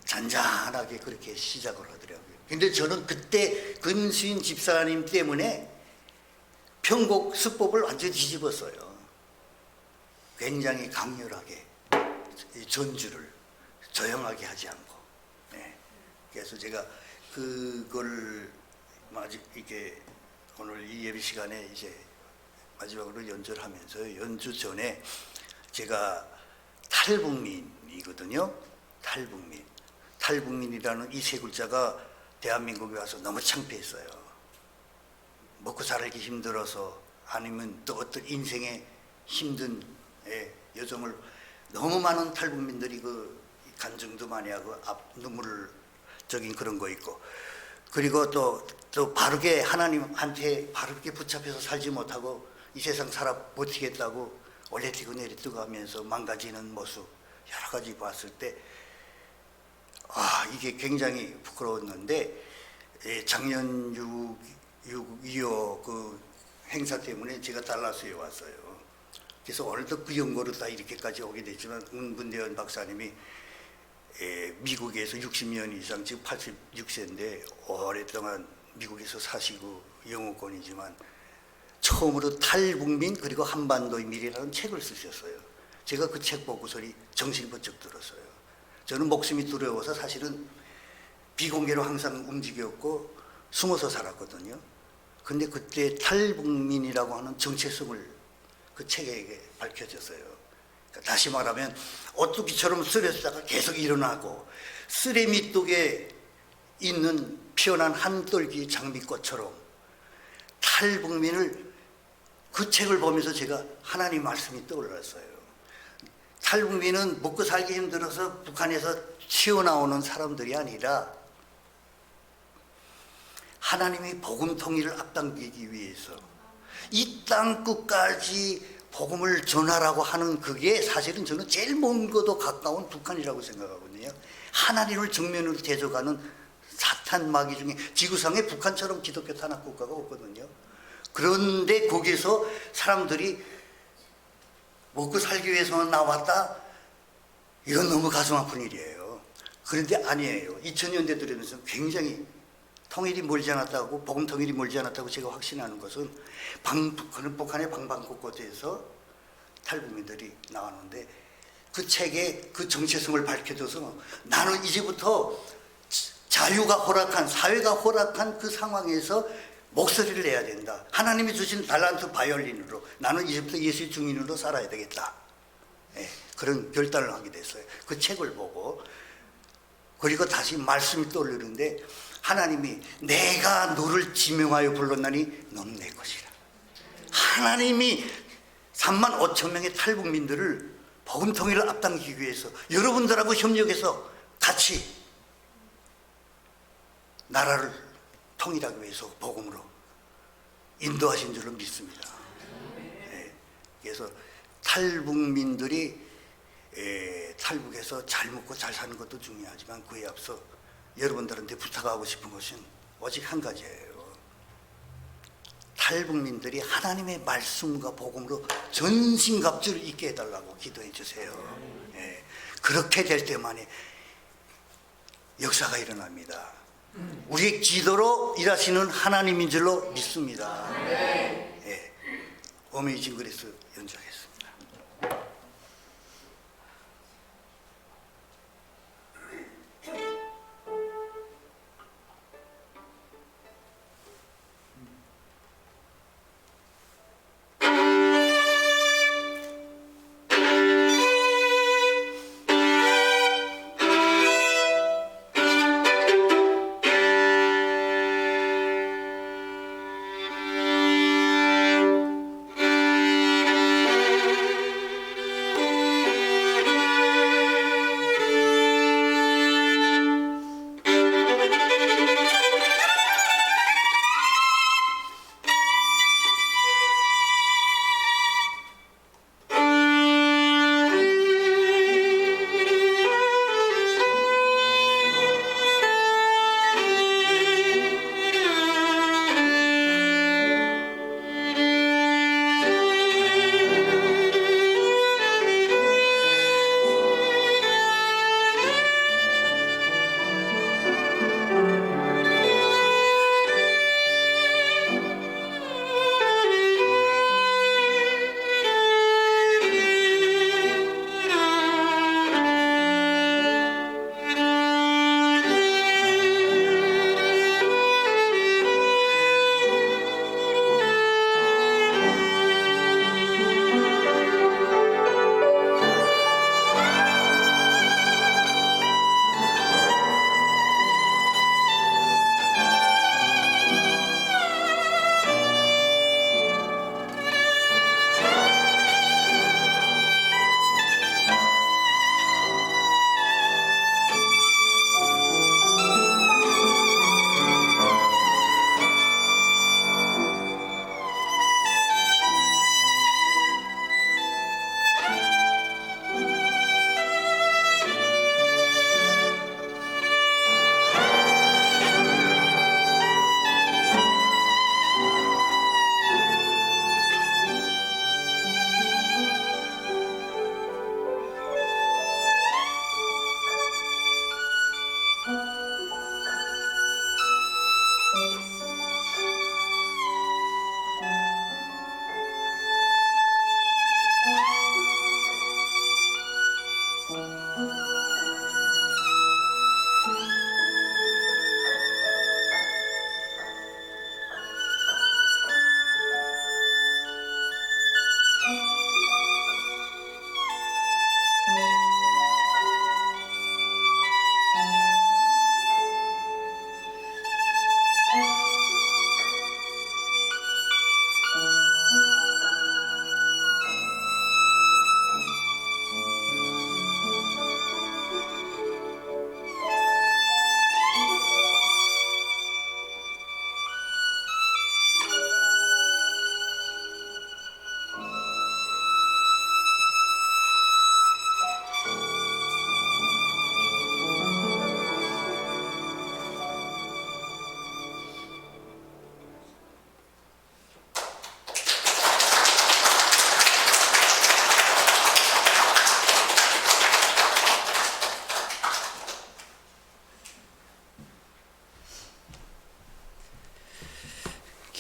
잔잔하게 그렇게 시작을 하더라고요. 근데 저는 그때 금수인 집사님 때문에 편곡 수법을 완전히 뒤집었어요. 굉장히 강렬하게 전주를 조용하게 하지 않고. 네. 그래서 제가 그걸 이게 오늘 이 예배 시간에 이제 마지막으로 연주를 하면서 연주 전에 제가 탈북민이거든요. 탈북민. 탈북민이라는 이 세 글자가 대한민국에 와서 너무 창피했어요. 먹고 살기 힘들어서 아니면 또 어떤 인생의 힘든 여정을 너무 많은 탈북민들이 그 간증도 많이 하고 눈물적인 그런 거 있고, 그리고 또 바르게 하나님한테 바르게 붙잡혀서 살지 못하고 이 세상 살아 버티겠다고 올려뛰고 내려뛰고 하면서 망가지는 모습 여러 가지 봤을 때 이게 굉장히 부끄러웠는데, 작년 6.25 그 행사 때문에 제가 달라스에 왔어요. 그래서 오늘도 그 연고로 다 이렇게까지 오게 됐지만, 문대현 박사님이 미국에서 60년 이상, 지금 86세인데 오랫동안 미국에서 사시고 영어권이지만 처음으로 탈북민 그리고 한반도의 미래라는 책을 쓰셨어요. 제가 그 책 보고서는 정신이 번쩍 들었어요. 저는 목숨이 두려워서 사실은 비공개로 항상 움직였고 숨어서 살았거든요. 근데 그때 탈북민이라고 하는 정체성을 그 책에 밝혀졌어요. 그러니까 다시 말하면 오뚜기처럼 쓰레쓰다가 계속 일어나고 쓰레 밑독에 있는 피어난 한떨기 장미꽃처럼 탈북민을, 그 책을 보면서 제가 하나님 말씀이 떠올랐어요. 탈북민은 먹고 살기 힘들어서 북한에서 튀어나오는 사람들이 아니라 하나님의 복음 통일을 앞당기기 위해서 이 땅 끝까지 복음을 전하라고 하는, 그게 사실은 저는 제일 먼 것도 가까운 북한이라고 생각하거든요. 하나님을 정면으로 대적하는 사탄 마귀 중에 지구상에 북한처럼 기독교 탄압 국가가 없거든요. 그런데 거기서 사람들이 먹고 살기 위해서만 나왔다? 이건 너무 가슴 아픈 일이에요. 그런데 아니에요. 2000년대 들으면서 굉장히 통일이 멀지 않았다고, 복음 통일이 멀지 않았다고 제가 확신하는 것은 북한의 방방곳곳에서 탈북민들이 나왔는데 그 책에 그 정체성을 밝혀줘서 나는 이제부터 자유가 허락한, 사회가 허락한 그 상황에서 목소리를 내야 된다. 하나님이 주신 달란트 바이올린으로 나는 이제부터 예수의 증인으로 살아야 되겠다. 그런 결단을 하게 됐어요. 그 책을 보고. 그리고 다시 말씀이 떠오르는데, 하나님이 내가 너를 지명하여 불렀나니 너는 내 것이라. 하나님이 3만 5천 명의 탈북민들을 복음 통일을 앞당기기 위해서 여러분들하고 협력해서 같이 나라를 통일하기 위해서 복음으로 인도하신 줄로 믿습니다. 그래서 탈북민들이 탈북해서 잘 먹고 잘 사는 것도 중요하지만 그에 앞서 여러분들한테 부탁하고 싶은 것은 오직 한 가지예요. 탈북민들이 하나님의 말씀과 복음으로 전신갑주를 잊게 해달라고 기도해 주세요. 그렇게 될 때만이 역사가 일어납니다. 우리의 기도로 일하시는 하나님인 줄로 믿습니다. 어메이징 그레이스 연주하겠습니다.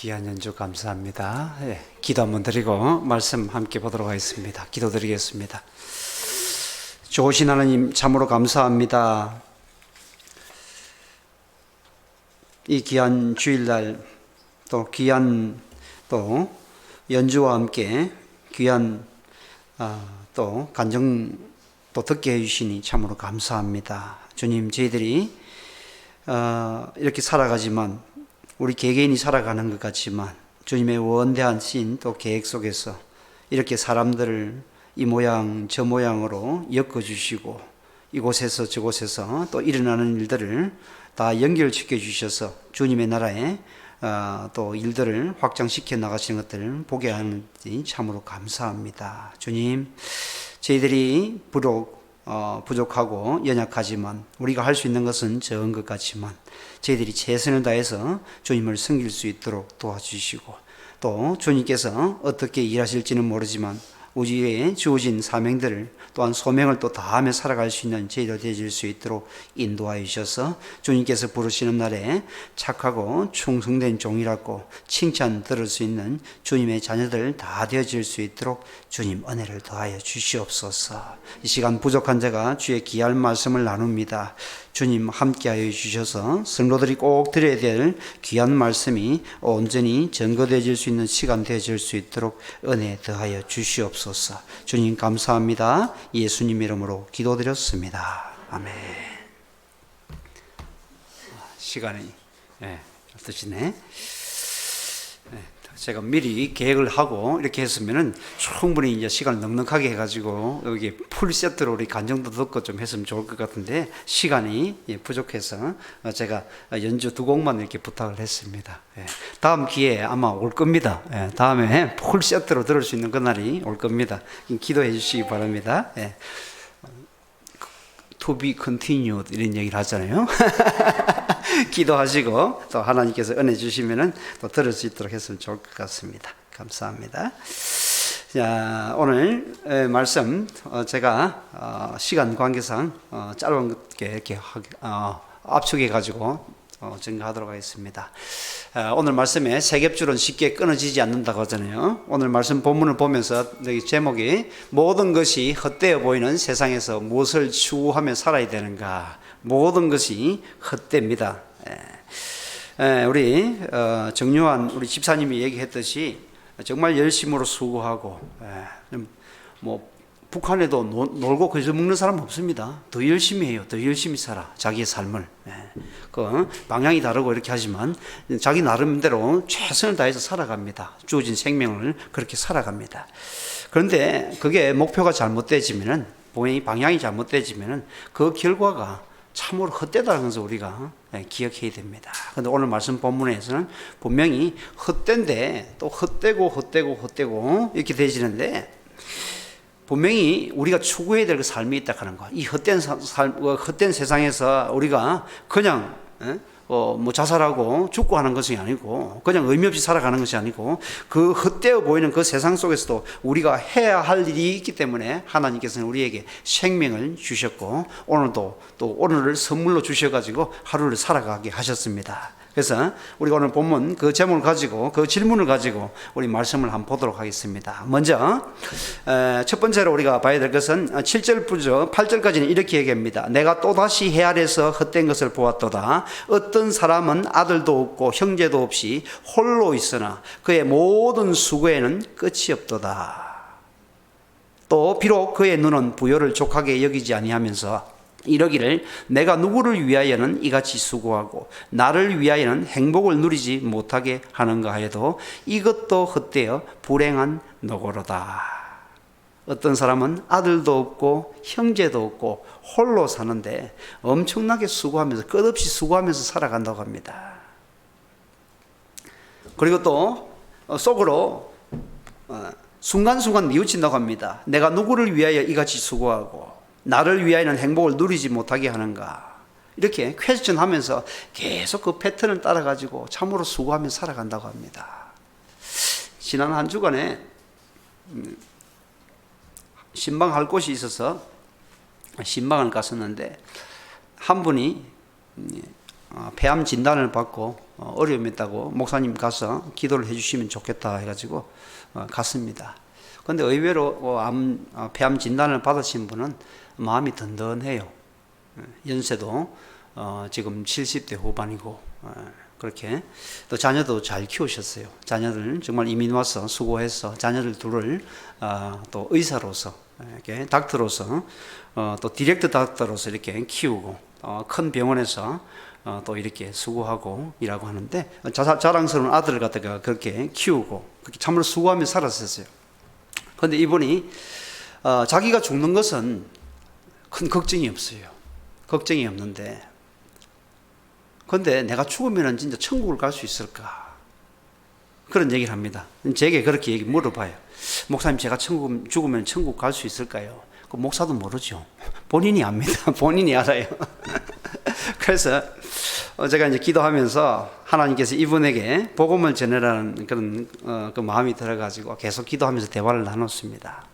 귀한 연주 감사합니다. 예, 기도 한번 드리고 말씀 함께 보도록 하겠습니다. 기도 드리겠습니다. 좋으신 하나님 참으로 감사합니다. 이 귀한 주일날 또 귀한 또 연주와 함께 귀한 또 간정 또 듣게 해주시니 참으로 감사합니다. 주님, 저희들이 이렇게 살아가지만 우리 개개인이 살아가는 것 같지만 주님의 원대한 신 또 계획 속에서 이렇게 사람들을 이 모양 저 모양으로 엮어주시고 이곳에서 저곳에서 또 일어나는 일들을 다 연결시켜 주셔서 주님의 나라에 또 일들을 확장시켜 나가시는 것들을 보게 하는지 참으로 감사합니다. 주님, 저희들이 부족하고 연약하지만 우리가 할 수 있는 것은 적은 것 같지만 저희들이 최선을 다해서 주님을 섬길 수 있도록 도와주시고 또 주님께서 어떻게 일하실지는 모르지만 우주에 주어진 사명들을 또한 소명을 또 다하며 살아갈 수 있는 저희들 되어질 수 있도록 인도하여 주셔서 주님께서 부르시는 날에 착하고 충성된 종이라고 칭찬 들을 수 있는 주님의 자녀들 다 되어질 수 있도록 주님 은혜를 더하여 주시옵소서. 이 시간 부족한 자가 주의 귀한 말씀을 나눕니다. 주님 함께하여 주셔서 성도들이 꼭 드려야 될 귀한 말씀이 온전히 증거되어질 수 있는 시간 되어질 수 있도록 은혜 더하여 주시옵소서. 주님 감사합니다. 예수님 이름으로 기도드렸습니다. 아멘. 시간이 어떠시네? 제가 미리 계획을 하고 이렇게 했으면은 충분히 이제 시간을 넉넉하게 해가지고 여기 풀 세트로 우리 간정도 듣고 좀 했으면 좋을 것 같은데 시간이 부족해서 제가 연주 2곡만 이렇게 부탁을 했습니다. 다음 기회에 아마 올 겁니다. 다음에 풀 세트로 들을 수 있는 그날이 올 겁니다. 기도해 주시기 바랍니다. To be continued 이런 얘기를 하잖아요. 기도하시고 또 하나님께서 은혜 주시면은 또 들을 수 있도록 했으면 좋을 것 같습니다. 감사합니다. 자, 오늘 말씀 제가 시간 관계상 짧게 이렇게 압축해 가지고 증거하도록 하겠습니다. 오늘 말씀에 세겹줄은 쉽게 끊어지지 않는다고 하잖아요. 오늘 말씀 본문을 보면서 여기 제목이 모든 것이 헛되어 보이는 세상에서 무엇을 추구하며 살아야 되는가. 모든 것이 헛됩니다. 우리 정유한 우리 집사님이 얘기했듯이 정말 열심으로 수고하고 뭐 북한에도 놀고 거저 먹는 사람 없습니다. 더 열심히 해요. 더 열심히 살아. 자기의 삶을. 그 방향이 다르고 이렇게 하지만 자기 나름대로 최선을 다해서 살아갑니다. 주어진 생명을 그렇게 살아갑니다. 그런데 그게 목표가 잘못되지면은 방향이 잘못되지면은 그 결과가 참으로 헛되다는 것을 우리가 기억해야 됩니다. 그런데 오늘 말씀 본문에서는 분명히 헛된데 또 헛되고 이렇게 되지는데 분명히 우리가 추구해야 될 그 삶이 있다 하는 거. 이 헛된 세상에서 우리가 그냥 뭐 자살하고 죽고 하는 것이 아니고 그냥 의미 없이 살아가는 것이 아니고 그 헛되어 보이는 그 세상 속에서도 우리가 해야 할 일이 있기 때문에 하나님께서는 우리에게 생명을 주셨고 오늘도 또 오늘을 선물로 주셔가지고 하루를 살아가게 하셨습니다. 그래서 우리가 오늘 본문 그 제목을 가지고 그 질문을 가지고 우리 말씀을 한번 보도록 하겠습니다. 먼저 첫 번째로 우리가 봐야 될 것은 7절부터 8절까지는 이렇게 얘기합니다. 내가 또다시 해 아래서 헛된 것을 보았도다. 어떤 사람은 아들도 없고 형제도 없이 홀로 있으나 그의 모든 수고에는 끝이 없도다. 또 비록 그의 눈은 부요를 족하게 여기지 아니하면서 이러기를 내가 누구를 위하여는 이같이 수고하고 나를 위하여는 행복을 누리지 못하게 하는가 해도 이것도 헛되어 불행한 노고로다. 어떤 사람은 아들도 없고 형제도 없고 홀로 사는데 엄청나게 수고하면서 끝없이 수고하면서 살아간다고 합니다. 그리고 또 속으로 순간순간 뉘우친다고 합니다. 내가 누구를 위하여 이같이 수고하고 나를 위하여는 행복을 누리지 못하게 하는가. 이렇게 퀘스천 하면서 계속 그 패턴을 따라가지고 참으로 수고하면서 살아간다고 합니다. 지난 한 주간에 신방할 곳이 있어서 신방을 갔었는데 한 분이 폐암 진단을 받고 어려움이 있다고 목사님 가서 기도를 해주시면 좋겠다 해가지고 갔습니다. 근데 의외로 폐암 진단을 받으신 분은 마음이 든든해요. 연세도 지금 70대 후반이고 그렇게 또 자녀도 잘 키우셨어요. 자녀들 정말 이민 와서 수고해서 자녀들 둘을 또 의사로서 이렇게 닥터로서 또 디렉터 닥터로서 이렇게 키우고 큰 병원에서 또 이렇게 수고하고 일하고 하는데 자랑스러운 아들을 갖다가 그렇게 키우고 그렇게 참으로 수고하며 살았었어요. 그런데 이분이 자기가 죽는 것은 큰 걱정이 없어요. 걱정이 없는데 그런데 내가 죽으면 진짜 천국을 갈 수 있을까? 그런 얘기를 합니다. 제게 그렇게 물어봐요. 목사님, 제가 죽으면 천국 갈 수 있을까요? 그 목사도 모르죠. 본인이 압니다. 본인이 알아요. 그래서 제가 이제 기도하면서 하나님께서 이분에게 복음을 전해라는 그런 그 마음이 들어가지고 계속 기도하면서 대화를 나눴습니다.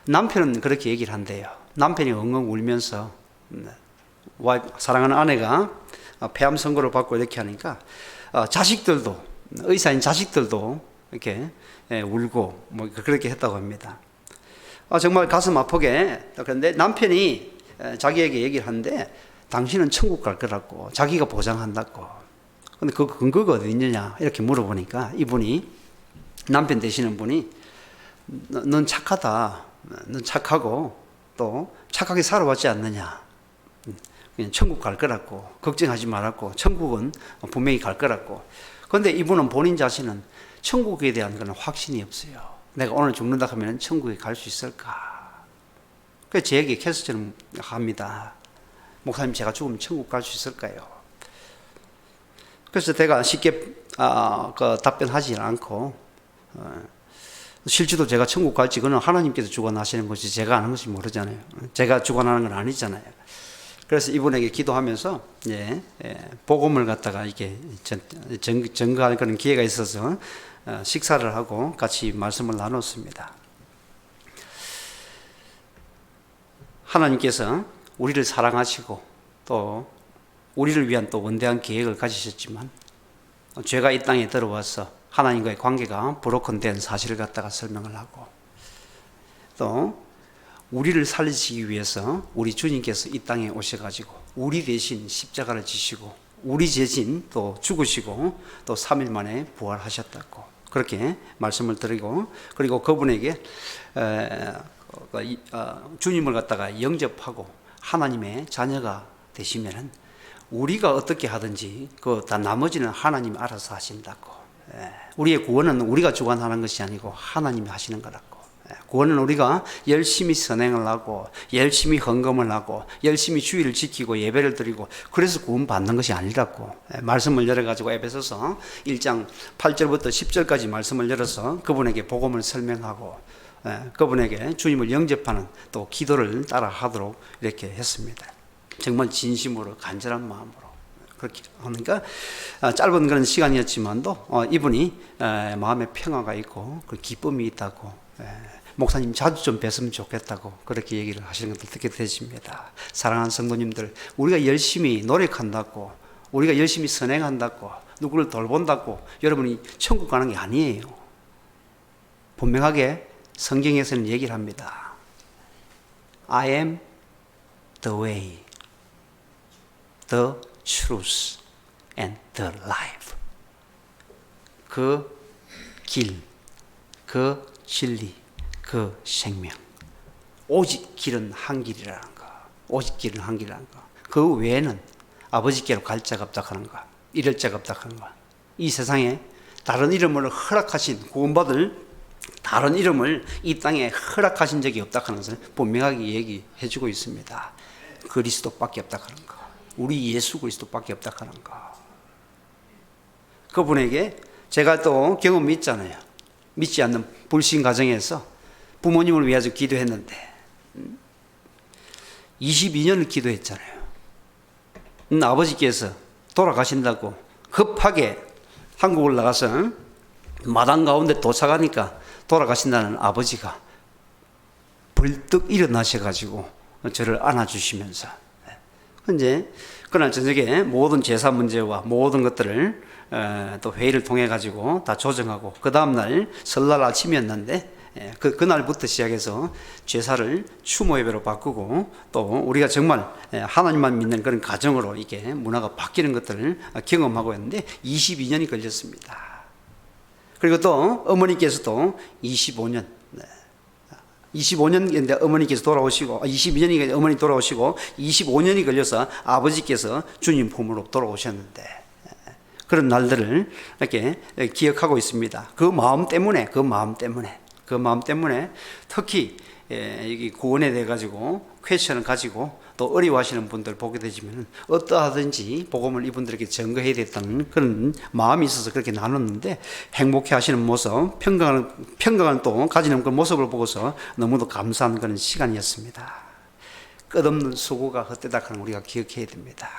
남편은 그렇게 얘기를 한대요. 남편이 엉엉 울면서 사랑하는 아내가 폐암 선고를 받고 이렇게 하니까 자식들도, 의사인 자식들도 이렇게 울고 뭐 그렇게 했다고 합니다. 정말 가슴 아프게. 그런데 남편이 자기에게 얘기를 하는데 당신은 천국 갈 거라고, 자기가 보장한다고. 근데 그 근거가 어디 있느냐 이렇게 물어보니까 이분이, 남편 되시는 분이, 넌 착하다, 넌 착하고 또 착하게 살아왔지 않느냐, 그냥 천국 갈 거라고, 걱정하지 말았고 천국은 분명히 갈 거라고. 그런데 이분은 본인 자신은 천국에 대한 그런 확신이 없어요. 내가 오늘 죽는다 하면 천국에 갈 수 있을까? 그래서 제게 캐스처럼 합니다. 목사님, 제가 죽으면 천국 갈 수 있을까요? 그래서 제가 쉽게 답변하지 않고, 실제로 제가 천국 갈지 그건 하나님께서 주관하시는 것이 제가 아는 것이 모르잖아요. 제가 주관하는 건 아니잖아요. 그래서 이분에게 기도하면서 복음을 갖다가 이렇게 전가할 그런 기회가 있어서 식사를 하고 같이 말씀을 나눴습니다. 하나님께서 우리를 사랑하시고 또 우리를 위한 또 원대한 계획을 가지셨지만 죄가 이 땅에 들어와서 하나님과의 관계가 브로큰된 사실을 갖다가 설명을 하고, 또 우리를 살리시기 위해서 우리 주님께서 이 땅에 오셔가지고 우리 대신 십자가를 지시고 우리 대신 또 죽으시고 또 3일 만에 부활하셨다고 그렇게 말씀을 드리고, 그리고 그분에게 주님을 갖다가 영접하고 하나님의 자녀가 되시면은 우리가 어떻게 하든지 그 다 나머지는 하나님이 알아서 하신다고. 우리의 구원은 우리가 주관하는 것이 아니고 하나님이 하시는 거라고. 구원은 우리가 열심히 선행을 하고 열심히 헌금을 하고 열심히 주의를 지키고 예배를 드리고 그래서 구원 받는 것이 아니라고. 말씀을 열어가지고 에베소서 1장 8절부터 10절까지 말씀을 열어서 그분에게 복음을 설명하고 그분에게 주님을 영접하는 또 기도를 따라 하도록 이렇게 했습니다. 정말 진심으로 간절한 마음으로 그렇게 하니까 짧은 그런 시간이었지만도 이분이 마음에 평화가 있고 그 기쁨이 있다고, 목사님 자주 좀 뵀으면 좋겠다고 그렇게 얘기를 하시는 것도 듣게 되십니다. 사랑하는 성도님들, 우리가 열심히 노력한다고, 우리가 열심히 선행한다고, 누구를 돌본다고 여러분이 천국 가는 게 아니에요. 분명하게 성경에서는 얘기를 합니다. I am the way, the truth and the life. 그 길, 그 진리, 그 생명. 오직 길은 한 길이라는 거. 오직 길은 한 길이라는 거. 그 외에는 아버지께로 갈 자가 없다 하는 거. 이럴 자가 없다 하는 거. 이 세상에 다른 이름을 허락하신, 구원받을 다른 이름을 이 땅에 허락하신 적이 없다 하는 것을 분명하게 얘기해 주고 있습니다. 그리스도밖에 없다 하는 거. 우리 예수 그리스도밖에 없다 하는 거. 그분에게 제가 또 경험이 있잖아요. 믿지 않는 불신 가정에서 부모님을 위해서 기도했는데 22년을 기도했잖아요. 아버지께서 돌아가신다고 급하게 한국을 나가서 마당 가운데 도착하니까 돌아가신다는 아버지가 벌떡 일어나셔가지고 저를 안아주시면서, 이제 그날 저녁에 모든 제사 문제와 모든 것들을 또 회의를 통해 가지고 다 조정하고 그 다음날 설날 아침이었는데 그날부터 시작해서 제사를 추모 예배로 바꾸고 또 우리가 정말 하나님만 믿는 그런 가정으로 이게 문화가 바뀌는 것들을 경험하고 있는데 22년이 걸렸습니다. 그리고 또 어머니께서도 25년 25년인데 어머니께서 돌아오시고 22년이 어머니 돌아오시고 25년이 걸려서 아버지께서 주님 품으로 돌아오셨는데 그런 날들을 이렇게 기억하고 있습니다. 그 마음 때문에 특히 여기 구원에 대해 가지고 퀘스천을 가지고 또 어려워하시는 분들 보게 되지만 어떠하든지 복음을 이분들에게 전거해야 됐다는 그런 마음이 있어서 그렇게 나눴는데 행복해 하시는 모습, 평강을 또 가지는 그 모습을 보고서 너무도 감사한 그런 시간이었습니다. 끝없는 수고가 헛되다 하는 우리가 기억해야 됩니다.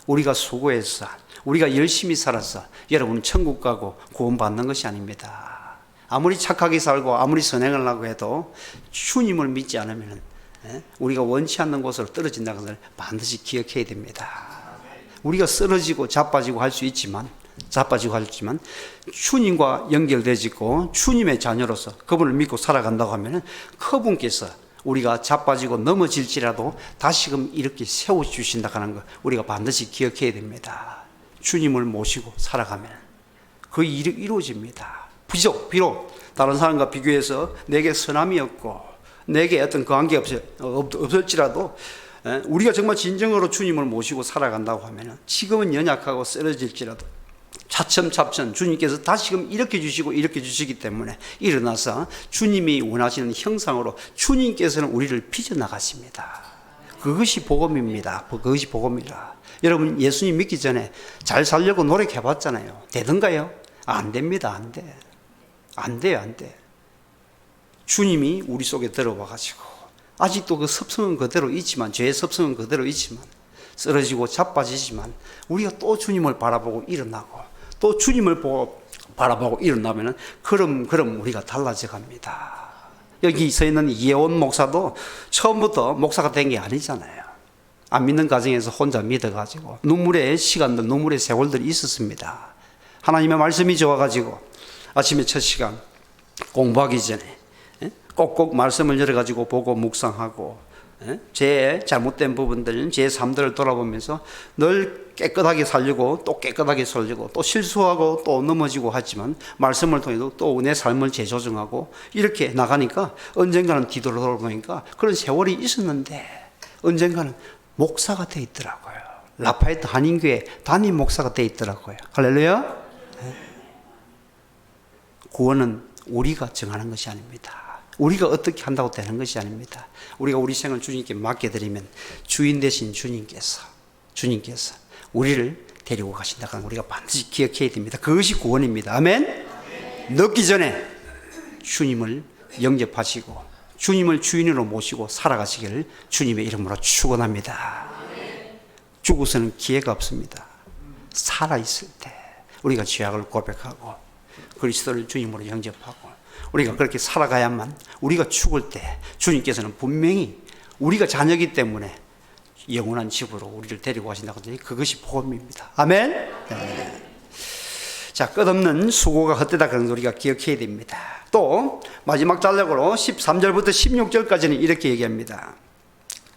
우리가 수고해서 우리가 열심히 살아서 여러분 천국 가고 구원받는 것이 아닙니다. 아무리 착하게 살고 아무리 선행을 하고 해도 주님을 믿지 않으면 우리가 원치 않는 곳으로 떨어진다는 것을 반드시 기억해야 됩니다. 우리가 쓰러지고 자빠지고 할 수 있지만 주님과 연결되어지고 주님의 자녀로서 그분을 믿고 살아간다고 하면 그분께서 우리가 자빠지고 넘어질지라도 다시금 이렇게 세워주신다 하는 것 우리가 반드시 기억해야 됩니다. 주님을 모시고 살아가면 그 일이 이루어집니다. 비록 다른 사람과 비교해서 내게 선함이 없고 내게 어떤 관계 없을지라도 우리가 정말 진정으로 주님을 모시고 살아간다고 하면 지금은 연약하고 쓰러질지라도 차츰차츰 주님께서 다시금 일으켜 주시기 때문에 일어나서 주님이 원하시는 형상으로 주님께서는 우리를 빚어나가십니다. 그것이 복음입니다. 그것이 복음이라. 여러분 예수님 믿기 전에 잘 살려고 노력해봤잖아요. 되던가요? 안 됩니다. 안 돼. 주님이 우리 속에 들어와가지고 아직도 그 섭성은 그대로 있지만 죄의 섭성은 그대로 있지만 쓰러지고 자빠지지만 우리가 또 주님을 바라보고 일어나고 또 주님을 바라보고 일어나면 그럼 우리가 달라져 갑니다. 여기 서 있는 이혜원 목사도 처음부터 목사가 된 게 아니잖아요. 안 믿는 가정에서 혼자 믿어가지고 눈물의 시간들, 눈물의 세월들이 있었습니다. 하나님의 말씀이 좋아가지고 아침에 첫 시간 공부하기 전에 꼭꼭 말씀을 열어가지고 보고 묵상하고 제 잘못된 부분들, 제 삶들을 돌아보면서 늘 깨끗하게 살려고 또 깨끗하게 살려고 또 실수하고 또 넘어지고 하지만 말씀을 통해서 또 내 삶을 재조정하고 이렇게 나가니까 언젠가는 뒤돌아보니까 그런 세월이 있었는데 언젠가는 목사가 돼 있더라고요. 라파에트 한인교회 담임 목사가 돼 있더라고요. 할렐루야. 구원은 우리가 정하는 것이 아닙니다. 우리가 어떻게 한다고 되는 것이 아닙니다. 우리가 우리 생을 주님께 맡겨드리면 주인 되신 주님께서 우리를 데리고 가신다는 걸 우리가 반드시 기억해야 됩니다. 그것이 구원입니다. 아멘. 늦기 전에 주님을 영접하시고 주님을 주인으로 모시고 살아가시기를 주님의 이름으로 축원합니다. 죽어서는 기회가 없습니다. 살아있을 때 우리가 죄악을 고백하고 그리스도를 주님으로 영접하고 우리가 그렇게 살아가야만 우리가 죽을 때 주님께서는 분명히 우리가 자녀이기 때문에 영원한 집으로 우리를 데리고 가신다고 하더니 그것이 복음입니다. 아멘. 네. 자, 끝없는 수고가 헛되다 그런 걸 우리가 기억해야 됩니다. 또 마지막 단락으로 13절부터 16절까지는 이렇게 얘기합니다.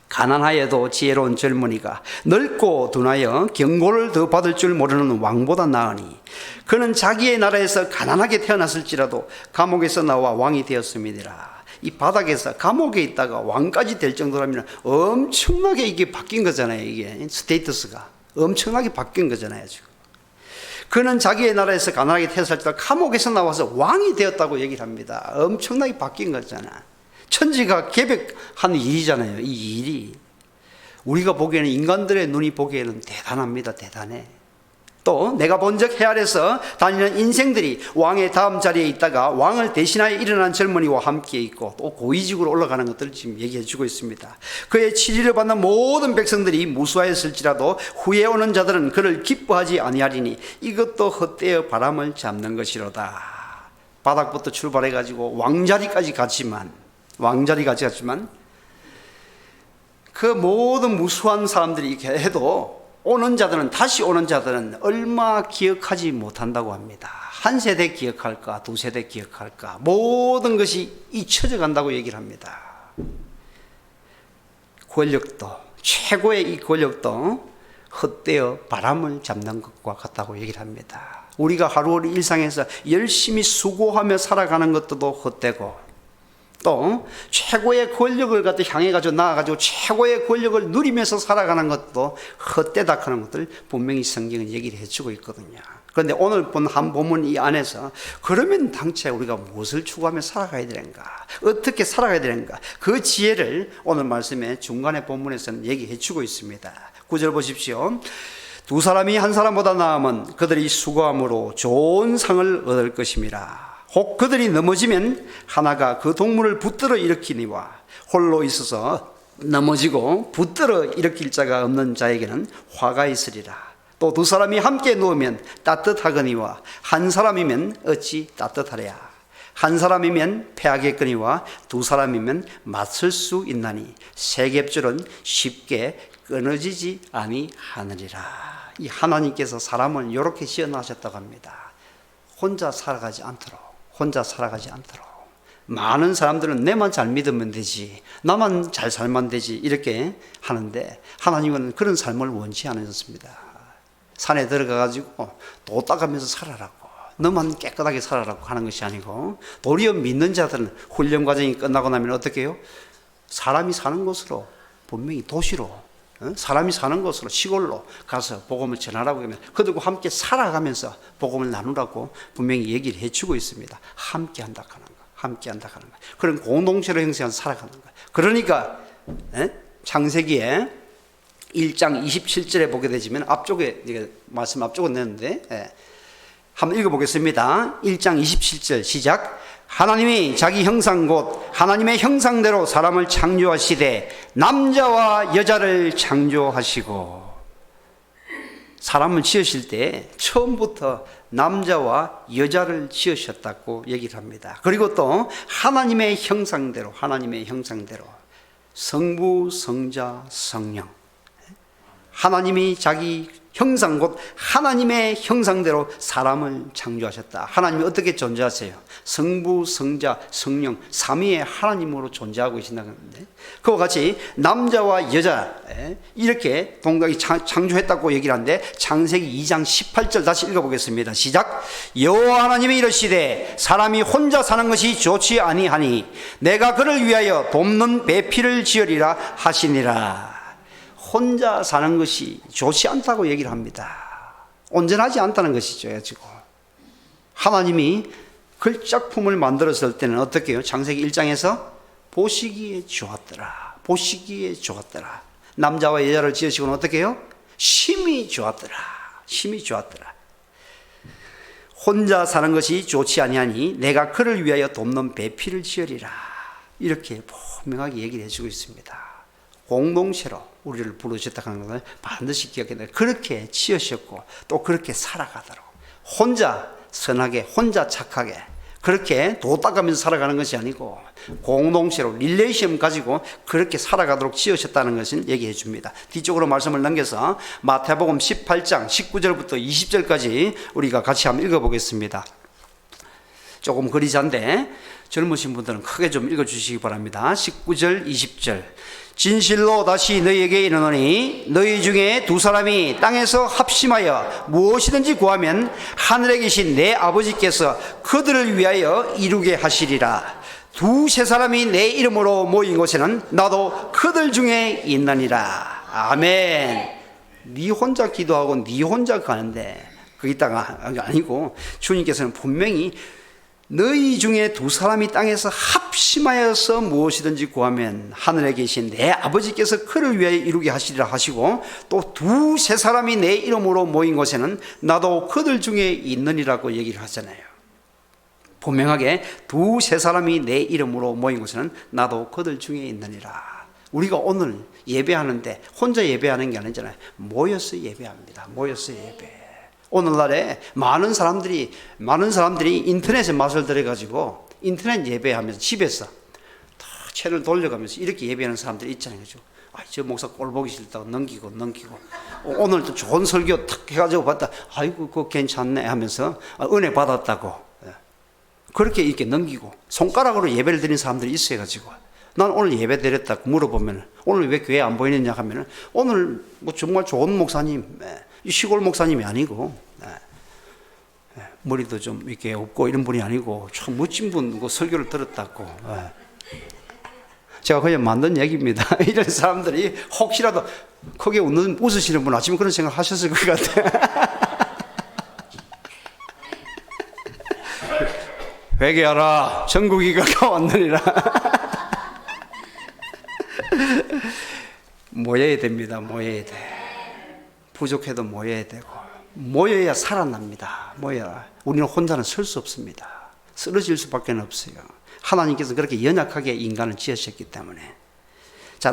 가난하여도 지혜로운 젊은이가 넓고 둔하여 경고를 더 받을 줄 모르는 왕보다 나으니 그는 자기의 나라에서 가난하게 태어났을지라도 감옥에서 나와 왕이 되었음이니라. 이 바닥에서 감옥에 있다가 왕까지 될 정도라면 엄청나게 이게 바뀐 거잖아요. 이게 스테이터스가 엄청나게 바뀐 거잖아요. 지금 그는 자기의 나라에서 가난하게 태어났을지라도 감옥에서 나와서 왕이 되었다고 얘기를 합니다. 엄청나게 바뀐 거잖아. 천지가 계획한 일이잖아요. 이 일이 우리가 보기에는 인간들의 눈이 보기에는 대단합니다. 대단해. 또 내가 본 적 해아래서 다니는 인생들이 왕의 다음 자리에 있다가 왕을 대신하여 일어난 젊은이와 함께 있고 또 고위직으로 올라가는 것들을 지금 얘기해 주고 있습니다. 그의 치리를 받는 모든 백성들이 무수하였을지라도 후에 오는 자들은 그를 기뻐하지 아니하리니 이것도 헛되어 바람을 잡는 것이로다. 바닥부터 출발해 가지고 왕자리까지 갔지만 그 모든 무수한 사람들이 이렇게 해도 오는 자들은, 다시 오는 자들은 얼마 기억하지 못한다고 합니다. 한 세대 기억할까, 두 세대 기억할까, 모든 것이 잊혀져 간다고 얘기를 합니다. 권력도, 최고의 이 권력도 헛되어 바람을 잡는 것과 같다고 얘기를 합니다. 우리가 하루하루 일상에서 열심히 수고하며 살아가는 것도 헛되고, 또 최고의 권력을 향해 가지고 나아가지고 최고의 권력을 누리면서 살아가는 것도 헛되다 하는 것들 분명히 성경은 얘기를 해주고 있거든요. 그런데 오늘 본 한 본문 이 안에서 그러면 당최 우리가 무엇을 추구하며 살아가야 되는가, 어떻게 살아가야 되는가, 그 지혜를 오늘 말씀의 중간의 본문에서는 얘기해 주고 있습니다. 9절 보십시오. 두 사람이 한 사람보다 나으면 그들이 수고함으로 좋은 상을 얻을 것임이라. 혹 그들이 넘어지면 하나가 그 동물을 붙들어 일으키니와 홀로 있어서 넘어지고 붙들어 일으킬 자가 없는 자에게는 화가 있으리라. 또 두 사람이 함께 누우면 따뜻하거니와 한 사람이면 어찌 따뜻하랴. 한 사람이면 패하겠거니와 두 사람이면 맞설 수 있나니 세 겹줄은 쉽게 끊어지지 아니하느니라. 이 하나님께서 사람을 이렇게 지어나셨다고 합니다. 혼자 살아가지 않도록, 혼자 살아가지 않도록. 많은 사람들은 내만 잘 믿으면 되지, 나만 잘 살면 되지 이렇게 하는데 하나님은 그런 삶을 원치 않으셨습니다. 산에 들어가가지고 도 닦으면서 살아라고, 너만 깨끗하게 살아라고 하는 것이 아니고, 도리어 믿는 자들은 훈련 과정이 끝나고 나면 어떻게 해요? 사람이 사는 곳으로, 분명히 도시로, 사람이 사는 곳으로, 시골로 가서 복음을 전하라고 하면 그들과 함께 살아가면서 복음을 나누라고 분명히 얘기를 해주고 있습니다. 함께 한다 하는 거, 함께 한다 하는 거, 그런 공동체로 형성해서 살아가는 거. 그러니까 창세기에 1장 27절에 보게 되지만, 앞쪽에 말씀 앞쪽에 냈는데 한번 읽어보겠습니다. 1장 27절 시작. 하나님이 자기 형상 곧 하나님의 형상대로 사람을 창조하시되 남자와 여자를 창조하시고. 사람을 지으실 때 처음부터 남자와 여자를 지으셨다고 얘기를 합니다. 그리고 또 하나님의 형상대로, 하나님의 형상대로 성부, 성자, 성령, 하나님이 자기 형상 곧 하나님의 형상대로 사람을 창조하셨다. 하나님이 어떻게 존재하세요? 성부, 성자, 성령 삼위의 하나님으로 존재하고 계신다는 건데, 그와 같이 남자와 여자 이렇게 동각이 창조했다고 얘기를 하는데, 창세기 2장 18절 다시 읽어보겠습니다. 시작. 여호와 하나님이 이르시되 사람이 혼자 사는 것이 좋지 아니하니 내가 그를 위하여 돕는 배필을 지으리라 하시니라. 혼자 사는 것이 좋지 않다고 얘기를 합니다. 온전하지 않다는 것이죠. 지금 하나님이 글작품을 만들었을 때는 어떻게 해요? 창세기 1장에서 보시기에 좋았더라, 보시기에 좋았더라. 남자와 여자를 지으시고는 어떻게 해요? 심히 좋았더라, 심히 좋았더라. 혼자 사는 것이 좋지 아니하니 내가 그를 위하여 돕는 배필을 지으리라. 이렇게 분명하게 얘기를 해주고 있습니다. 공동체로 우리를 부르셨다는 것을 반드시 기억해야 돼요. 그렇게 지으셨고 또 그렇게 살아가도록, 혼자 선하게, 혼자 착하게 그렇게 도 닦으면서 살아가는 것이 아니고 공동체로 릴레이션 가지고 그렇게 살아가도록 지으셨다는 것을 얘기해 줍니다. 뒤쪽으로 말씀을 넘겨서 마태복음 18장 19절부터 20절까지 우리가 같이 한번 읽어보겠습니다. 조금 그리자인데 젊으신 분들은 크게 좀 읽어주시기 바랍니다. 19절 20절. 진실로 다시 너희에게 이르노니 너희 중에 두 사람이 땅에서 합심하여 무엇이든지 구하면 하늘에 계신 내 아버지께서 그들을 위하여 이루게 하시리라. 두세 사람이 내 이름으로 모인 곳에는 나도 그들 중에 있느니라. 아멘. 네 혼자 기도하고 네 혼자 가는데 거기다가 아니고, 주님께서는 분명히 너희 중에 두 사람이 땅에서 합심하여서 무엇이든지 구하면 하늘에 계신 내 아버지께서 그를 위하여 이루게 하시리라 하시고, 또 두세 사람이 내 이름으로 모인 곳에는 나도 그들 중에 있느니라고 얘기를 하잖아요. 분명하게 두세 사람이 내 이름으로 모인 곳에는 나도 그들 중에 있느니라. 우리가 오늘 예배하는데 혼자 예배하는 게 아니잖아요. 모여서 예배합니다. 모여서 예배. 오늘날에 많은 사람들이 인터넷에 맛을 들여가지고 인터넷 예배하면서 집에서 다 채널 돌려가면서 이렇게 예배하는 사람들이 있잖아요. 그죠? 저 목사 꼴 보기 싫다고 넘기고 오늘도 좋은 설교 탁 해가지고 봤다. 아이고, 그거 괜찮네 하면서 은혜 받았다고. 그렇게 이렇게 넘기고 손가락으로 예배를 드리는 사람들이 있어가지고 난 오늘 예배 드렸다고 물어보면 오늘 왜 교회 안 보이느냐 하면은 오늘 뭐 정말 좋은 목사님, 시골 목사님이 아니고 머리도 좀 이렇게 없고 이런 분이 아니고 참 멋진 분 그 설교를 들었다고. 제가 그냥 만든 얘기입니다. 이런 사람들이 혹시라도 크게 웃으시는 분 아침에 그런 생각 하셨을 것 같아요. 회개하라, 천국이 가까웠느니라. 모여야 됩니다. 모여야 돼. 부족해도 모여야 되고 모여야 살아납니다. 모여야. 우리는 혼자는 설 수 없습니다. 쓰러질 수밖에 없어요. 하나님께서 그렇게 연약하게 인간을 지으셨기 때문에. 자,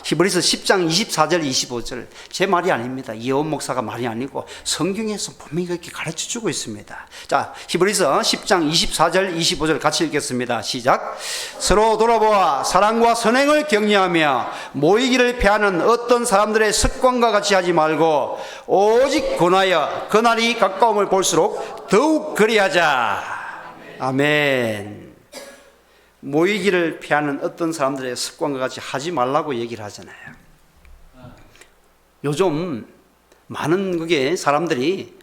히브리서 10장 24절 25절 제 말이 아닙니다. 이혜원 목사가 말이 아니고 성경에서 분명히 그렇게 가르쳐주고 있습니다. 자, 히브리서 10장 24절 25절 같이 읽겠습니다. 시작. 서로 돌아보아 사랑과 선행을 격려하며 모이기를 피하는 어떤 사람들의 습관과 같이 하지 말고 오직 권하여 그날이 가까움을 볼수록 더욱 그리하자. 아멘. 모이기를 피하는 어떤 사람들의 습관과 같이 하지 말라고 얘기를 하잖아요. 요즘 많은 그게 사람들이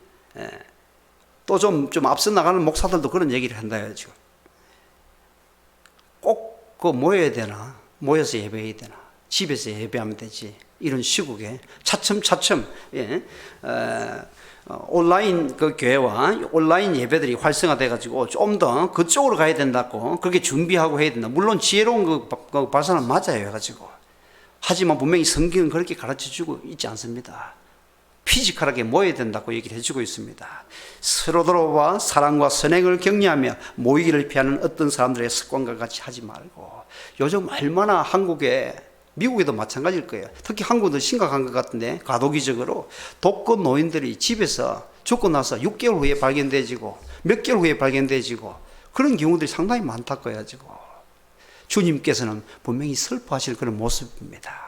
또 좀 앞서 나가는 목사들도 그런 얘기를 한다요. 지금 꼭 그 모여야 되나? 모여서 예배해야 되나? 집에서 예배하면 되지. 이런 시국에 차츰 온라인 그 교회와 온라인 예배들이 활성화돼 가지고 좀 더 그쪽으로 가야 된다고 그렇게 준비하고 해야 된다. 물론 지혜로운 그 발상은 맞아요. 가지고 하지만 분명히 성경은 그렇게 가르쳐 주고 있지 않습니다. 피지컬하게 모여야 된다고 얘기를 해주고 있습니다. 서로서로와 사랑과 선행을 격려하며 모이기를 피하는 어떤 사람들의 습관과 같이 하지 말고. 요즘 얼마나 한국에 미국에도 마찬가지일 거예요. 특히 한국은 심각한 것 같은데 가도기적으로 독거 노인들이 집에서 죽고 나서 6개월 후에 발견되지고 몇 개월 후에 발견되지고 그런 경우들이 상당히 많다고 해가지고 주님께서는 분명히 슬퍼하실 그런 모습입니다.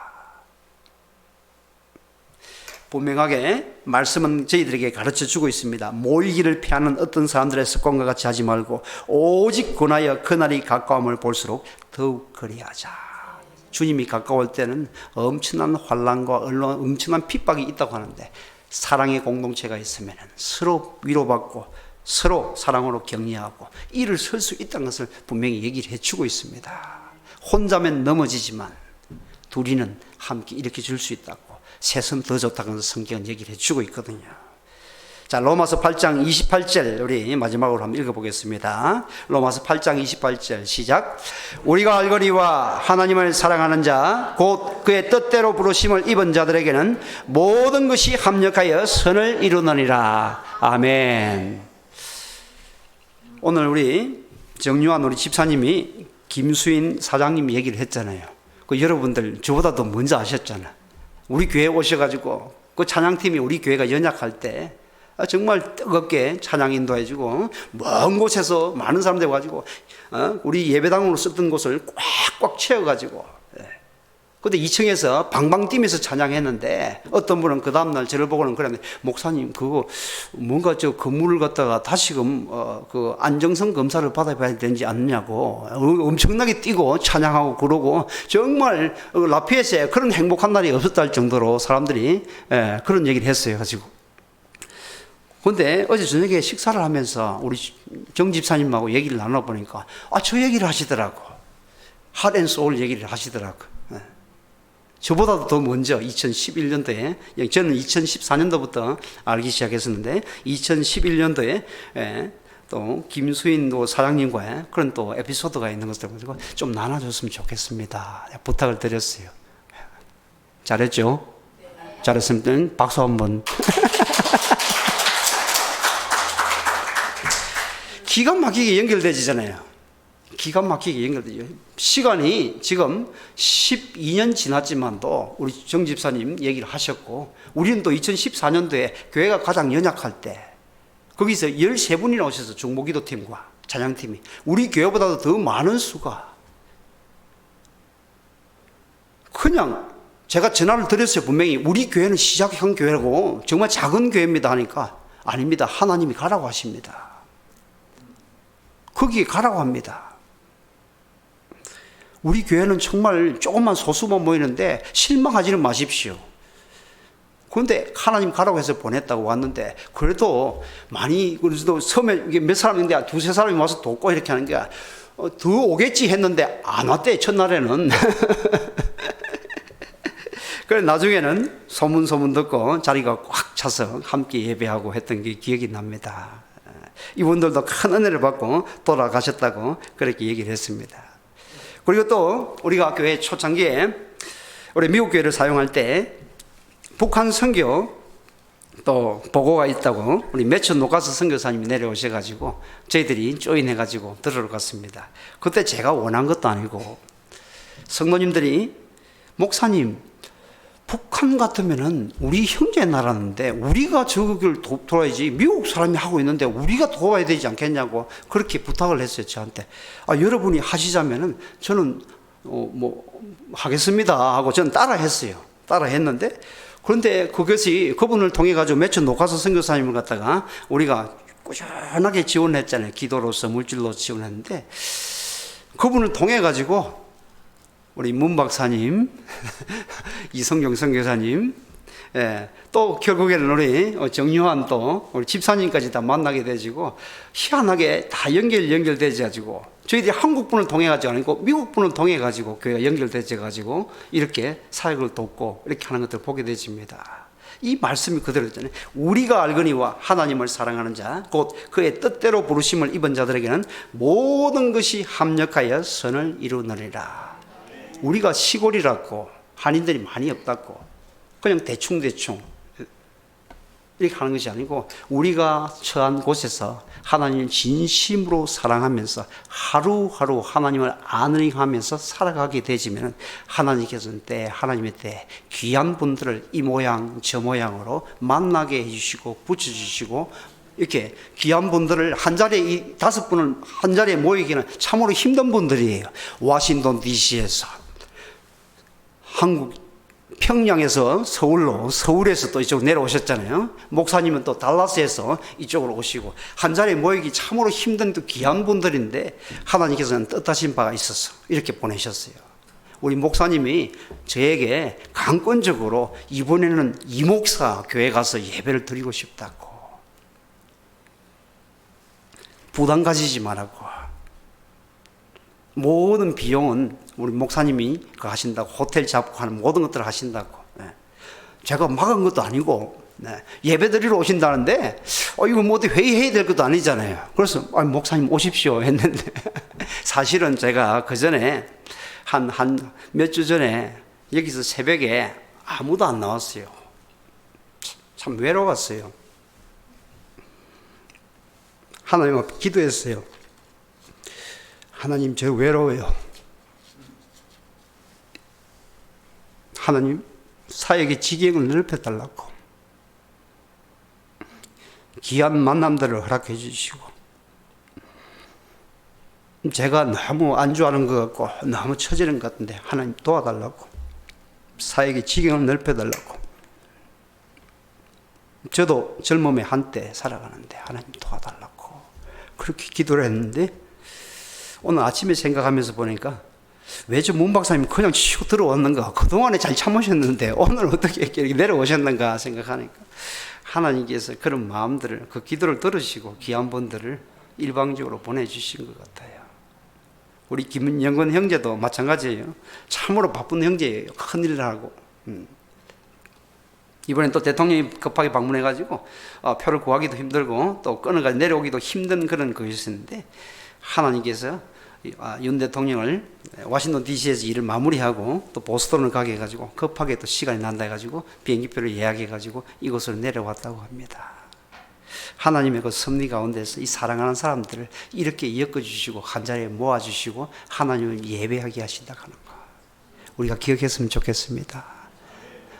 분명하게 말씀은 저희들에게 가르쳐주고 있습니다. 모이기를 피하는 어떤 사람들의 습관과 같이 하지 말고 오직 권하여 그날이 가까움을 볼수록 더욱 그리하자. 주님이 가까울 때는 엄청난 환난과 엄청난 핍박이 있다고 하는데 사랑의 공동체가 있으면 서로 위로받고 서로 사랑으로 격려하고 일을 설 수 있다는 것을 분명히 얘기를 해주고 있습니다. 혼자면 넘어지지만 둘이는 함께 일으켜 줄 수 있다고 셋은 더 좋다고 성경은 얘기를 해주고 있거든요. 자, 로마서 8장 28절 우리 마지막으로 한번 읽어보겠습니다. 로마서 8장 28절 시작. 우리가 알거니와 하나님을 사랑하는 자 곧 그의 뜻대로 부르심을 입은 자들에게는 모든 것이 합력하여 선을 이루느니라. 아멘. 오늘 우리 정유한 우리 집사님이 김수인 사장님 얘기를 했잖아요. 그 여러분들 저보다도 먼저 아셨잖아. 우리 교회 오셔가지고 그 찬양팀이 우리 교회가 연약할 때 정말 뜨겁게 찬양 인도해주고 먼 곳에서 많은 사람들 와가지고 우리 예배당으로 쓰던 곳을 꽉꽉 채워가지고 근데 2층에서 방방 뛰면서 찬양했는데 어떤 분은 그 다음날 저를 보고는 그랬는데 목사님 그거 뭔가 저 건물을 갖다가 다시금 그 안정성 검사를 받아봐야 되지 않느냐고 엄청나게 뛰고 찬양하고 그러고 정말 라피에스에 그런 행복한 날이 없었다 할 정도로 사람들이 그런 얘기를 했어요. 가지고 근데 어제 저녁에 식사를 하면서 우리 정 집사님하고 얘기를 나눠보니까 저 얘기를 하시더라고. 핫앤소울 얘기를 하시더라고. 저보다도 더 먼저 2011년도에 저는 2014년도부터 알기 시작했었는데 2011년도에 또 김수인 사장님과의 그런 또 에피소드가 있는 것을 가지고 좀 나눠줬으면 좋겠습니다. 부탁을 드렸어요. 잘했죠? 잘했으면 박수 한번. 기가 막히게 연결되지잖아요. 기가 막히게 연결되죠. 시간이 지금 12년 지났지만도 우리 정 집사님 얘기를 하셨고 우리는 또 2014년도에 교회가 가장 연약할 때 거기서 13분이나 오셔서 중보기도팀과 찬양팀이 우리 교회보다도 더 많은 수가 그냥 제가 전화를 드렸어요. 분명히 우리 교회는 시작형 교회라고 정말 작은 교회입니다 하니까 아닙니다. 하나님이 가라고 하십니다. 거기에 가라고 합니다. 우리 교회는 정말 조금만 소수만 모이는데 실망하지는 마십시오. 그런데 하나님 가라고 해서 보냈다고 왔는데 그래도 많이 그래도 처음에 이게 몇 사람인데 두세 사람이 와서 돕고 이렇게 하는 게 더 오겠지 했는데 안 왔대 첫날에는. 그래 나중에는 소문 듣고 자리가 꽉 차서 함께 예배하고 했던 게 기억이 납니다. 이분들도 큰 은혜를 받고 돌아가셨다고 그렇게 얘기를 했습니다. 그리고 또 우리가 교회 초창기에 우리 미국 교회를 사용할 때 북한 선교 또 보고가 있다고 우리 매천 노가스 선교사님이 내려오셔가지고 저희들이 조인해가지고 들으러 갔습니다. 그때 제가 원한 것도 아니고 성도님들이 목사님 북한 같으면은 우리 형제 나라인데 우리가 저걸 도와야지 미국 사람이 하고 있는데 우리가 도와야 되지 않겠냐고 그렇게 부탁을 했어요 저한테. 여러분이 하시자면은 저는 하겠습니다 하고 저는 따라했는데 그런데 그것이 그분을 통해 가지고 매천 노가스 선교사님을 갖다가 우리가 꾸준하게 지원했잖아요. 기도로서 물질로 지원했는데 그분을 통해 가지고 우리 문 박사님, 이성경 선교사님, 또 결국에는 우리 정요한 또 우리 집사님까지 다 만나게 되지고 희한하게 다 연결되지 가지고 저희들이 한국 분을 통해 가지고 아니고 미국 분을 통해 가지고 교회가 연결되지 가지고 이렇게 사역을 돕고 이렇게 하는 것들을 보게 되집니다. 이 말씀이 그대로 있잖아요. 우리가 알거니와 하나님을 사랑하는 자, 곧 그의 뜻대로 부르심을 입은 자들에게는 모든 것이 합력하여 선을 이루느니라. 우리가 시골이라고 한인들이 많이 없다고 그냥 대충 이렇게 하는 것이 아니고 우리가 처한 곳에서 하나님을 진심으로 사랑하면서 하루하루 하나님을 안의하면서 살아가게 되지면 하나님께서는 하나님의 때 귀한 분들을 이 모양 저 모양으로 만나게 해주시고 붙여주시고 이렇게 귀한 분들을 한 자리에 이 5분을 한 자리에 모이기는 참으로 힘든 분들이에요. 워싱턴 DC에서 한국 평양에서 서울에서 또 이쪽으로 내려오셨잖아요. 목사님은 또 달라스에서 이쪽으로 오시고 한 자리에 모이기 참으로 힘든 또 귀한 분들인데 하나님께서는 뜻하신 바가 있어서 이렇게 보내셨어요. 우리 목사님이 저에게 강권적으로 이번에는 이목사 교회 가서 예배를 드리고 싶다고, 부담 가지지 말라고, 모든 비용은 우리 목사님이 하신다고, 호텔 잡고 하는 모든 것들을 하신다고. 제가 막은 것도 아니고 예배 드리러 오신다는데 이거 뭐 어디 회의해야 될 것도 아니잖아요. 그래서 목사님 오십시오 했는데 사실은 제가 그 전에 한 몇 주 전에 여기서 새벽에 아무도 안 나왔어요. 참 외로웠어요. 하나님 앞에 기도했어요. 하나님, 저 외로워요. 하나님, 사역의 지경을 넓혀달라고, 귀한 만남들을 허락해 주시고, 제가 너무 안주하는 것 같고 너무 처지는 것 같은데 하나님 도와달라고, 사역의 지경을 넓혀달라고. 저도 젊음의 한때 살아가는데 하나님 도와달라고 그렇게 기도를 했는데, 오늘 아침에 생각하면서 보니까 왜 저 문 박사님 그냥 치고 들어왔는가, 그동안에 잘 참으셨는데 오늘 어떻게 이렇게 내려오셨는가 생각하니까 하나님께서 그런 마음들을, 그 기도를 들으시고 귀한 분들을 일방적으로 보내주신 것 같아요. 우리 김영건 형제도 마찬가지예요. 참으로 바쁜 형제예요. 큰일을 하고. 이번엔 또 대통령이 급하게 방문해가지고 표를 구하기도 힘들고 또 끊어가지고 내려오기도 힘든 그런 것이었는데, 하나님께서 윤 대통령을 워싱턴 DC에서 일을 마무리하고 또 보스턴을 가게 해가지고 급하게 또 시간이 난다 해가지고 비행기표를 예약해가지고 이곳으로 내려왔다고 합니다. 하나님의 그 섭리 가운데서 이 사랑하는 사람들을 이렇게 엮어주시고 한 자리에 모아주시고 하나님을 예배하게 하신다고 하는 거, 우리가 기억했으면 좋겠습니다.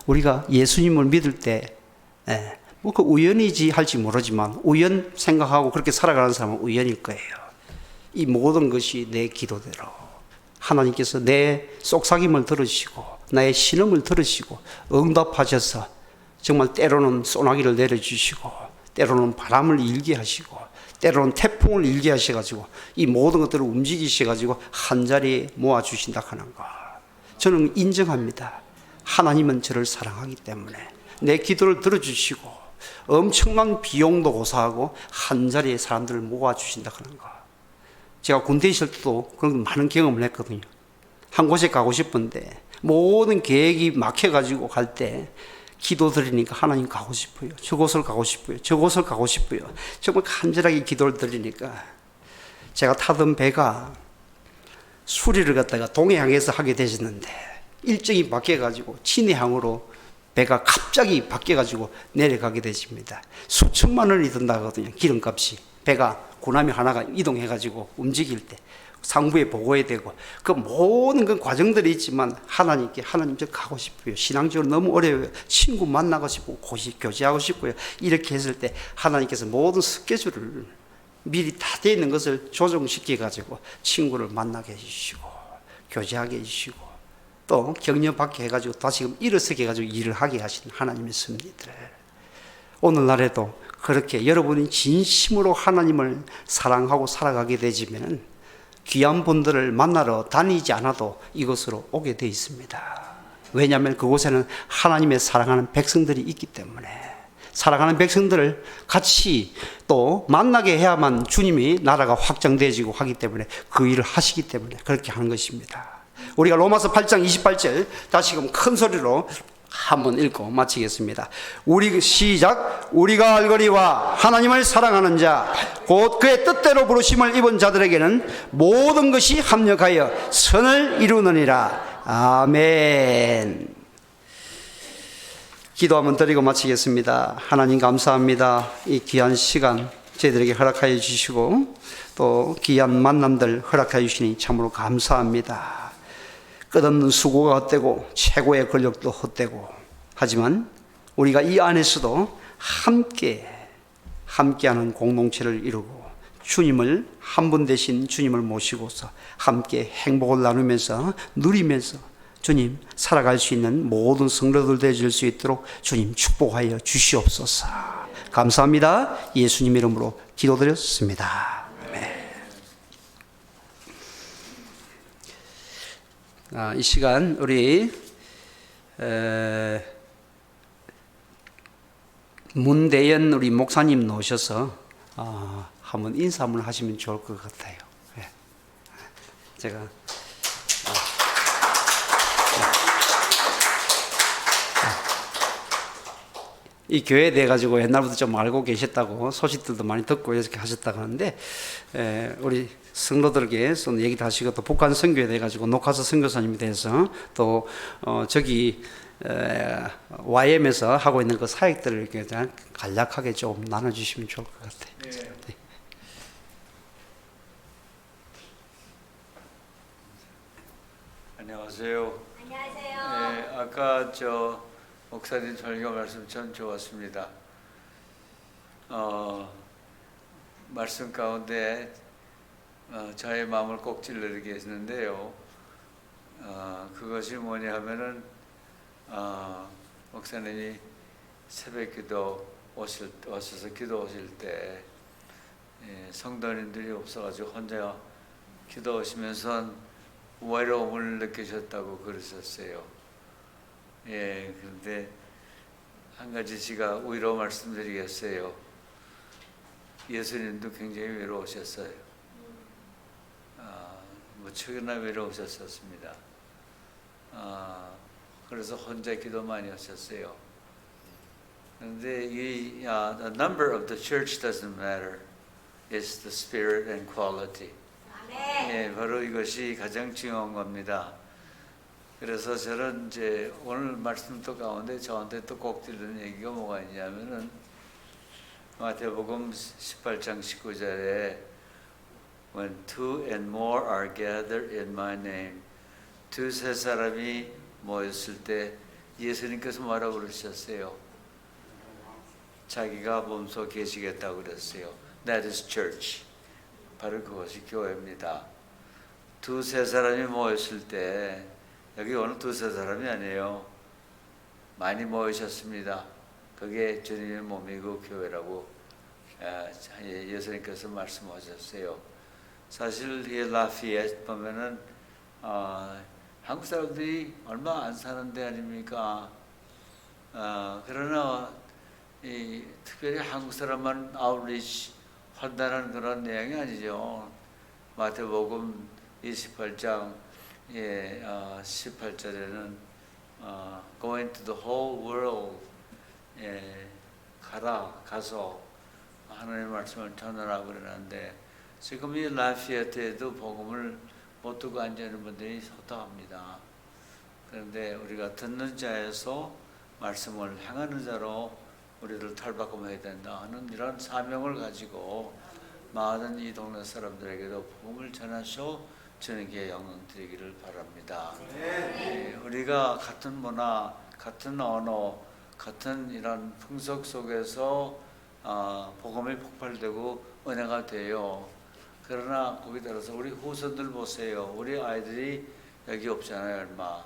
우리가 예수님을 믿을 때 뭐 그 우연이지 할지 모르지만 우연 생각하고 그렇게 살아가는 사람은 우연일 거예요. 이 모든 것이 내 기도대로 하나님께서 내 속삭임을 들으시고 나의 신음을 들으시고 응답하셔서 정말 때로는 소나기를 내려주시고 때로는 바람을 일게 하시고 때로는 태풍을 일게 하셔가지고 이 모든 것들을 움직이셔가지고 한자리에 모아주신다 하는 것, 저는 인정합니다. 하나님은 저를 사랑하기 때문에 내 기도를 들어주시고 엄청난 비용도 고사하고 한자리에 사람들을 모아주신다 하는 것. 제가 군대에 있을 때도 그런 많은 경험을 했거든요. 한 곳에 가고 싶은데 모든 계획이 막혀가지고 갈 때 기도 드리니까 하나님 가고 싶어요. 저곳을 가고 싶어요. 저곳을 가고 싶어요. 정말 간절하게 기도를 드리니까 제가 타던 배가 수리를 갖다가 동해항에서 하게 되셨는데 일정이 바뀌어가지고 진해항으로 배가 갑자기 바뀌어가지고 내려가게 되십니다. 수천만 원이 든다거든요. 기름값이. 배가 군함이 하나가 이동해가지고 움직일 때 상부에 보고해야 되고 그 모든 그 과정들이 있지만 하나님께 하나님 저 가고 싶어요. 신앙적으로 너무 어려워요. 친구 만나고 싶고 교제하고 싶고요. 이렇게 했을 때 하나님께서 모든 스케줄을 미리 다 되어 있는 것을 조정시켜 가지고 친구를 만나게 해주시고 교제하게 해주시고 또 격려받게 해가지고 다시금 일어서게 해가지고 일을 하게 하신 하나님의 섭리들, 오늘날에도 그렇게 여러분이 진심으로 하나님을 사랑하고 살아가게 되지면 귀한 분들을 만나러 다니지 않아도 이곳으로 오게 되어 있습니다. 왜냐하면 그곳에는 하나님의 사랑하는 백성들이 있기 때문에 사랑하는 백성들을 같이 또 만나게 해야만 주님이 나라가 확장되어지고 하기 때문에 그 일을 하시기 때문에 그렇게 하는 것입니다. 우리가 로마서 8장 28절 다시금 큰 소리로 한번 읽고 마치겠습니다. 시작. 우리가 알거니와 하나님을 사랑하는 자 곧 그의 뜻대로 부르심을 입은 자들에게는 모든 것이 합력하여 선을 이루느니라. 아멘. 기도 한번 드리고 마치겠습니다. 하나님 감사합니다. 이 귀한 시간 저희들에게 허락하여 주시고 또 귀한 만남들 허락하여 주시니 참으로 감사합니다. 끝없는 수고가 헛되고 최고의 권력도 헛되고 하지만 우리가 이 안에서도 함께하는 공동체를 이루고 주님을 한 분 대신 주님을 모시고서 함께 행복을 나누면서 누리면서 주님 살아갈 수 있는 모든 성도들 되어질 수 있도록 주님 축복하여 주시옵소서. 감사합니다. 예수님 이름으로 기도드렸습니다. 이 시간 우리 문대연 우리 목사님 나오셔서 한번 인사 한번 하시면 좋을 것 같아요. 제가 이 교회에 대해 가지고 옛날부터 좀 알고 계셨다고 소식들도 많이 듣고 이렇게 하셨다고 하는데 우리 성도들에게 얘기도 하시고 또 북한 선교에 대해 가지고 녹화서 선교사님에 대해서 또 저기 YM에서 하고 있는 그 사역들을 이렇게 간략하게 좀 나눠주시면 좋을 것 같아요. 네. 안녕하세요. 네, 아까 목사님 설교 말씀 참 좋았습니다. 말씀 가운데 저의 마음을 꼭 찔러게 했는데요. 그것이 뭐냐 하면은 목사님이 새벽 기도 오셔서 기도 오실 때 성도님들이 없어가지고 혼자 기도 오시면서 외로움을 느끼셨다고 그러셨어요. 그런데 한 가지 제가 위로 말씀드리겠어요. 예수님도 굉장히 외로우셨어요. 무척이나 외로우셨습니다. 그래서 혼자 기도 많이 하셨어요. 그런데 the number of the church doesn't matter. It's the spirit and quality. 바로 이것이 가장 중요한 겁니다. 그래서 저는 이제 오늘 말씀도 가운데 저한테 또 꼭 들리는 얘기가 뭐가 있냐면은 마태복음 18장 19절에 When two and more are gathered in my name, 두세 사람이 모였을 때 예수님께서 뭐라고 그러셨어요? 자기가 몸소 계시겠다고 그랬어요. That is church. 바로 그것이 교회입니다. 두세 사람이 모였을 때 여기 오늘 두세 사람이 아니에요. 많이 모이셨습니다. 그게 주님의 몸이고 교회라고 예수님께서 말씀하셨어요. 사실 이 라피에트 보면은 한국 사람들이 얼마 안 사는 데 아닙니까? 그러나 특별히 한국 사람만 아웃리치 한다는 그런 내용이 아니죠. 마태복음 28장 18절에는 Go into the whole world, 가서 하나님의 말씀을 전하라고 그러는데, 지금 이 라피에트에도 복음을 못 듣고 앉아있는 분들이 소탕합니다. 그런데 우리가 듣는 자에서 말씀을 행하는 자로 우리를 탈바꿈해야 된다 하는 이런 사명을 가지고 많은 이 동네 사람들에게도 복음을 전하셔 주님께 영광 드리기를 바랍니다. 우리가 같은 문화, 같은 언어, 같은 이런 풍속 속에서 복음이 폭발되고 은혜가 돼요. 그러나 거기 따라서 우리 후손들 보세요. 우리 아이들이 여기 없잖아요, 얼마.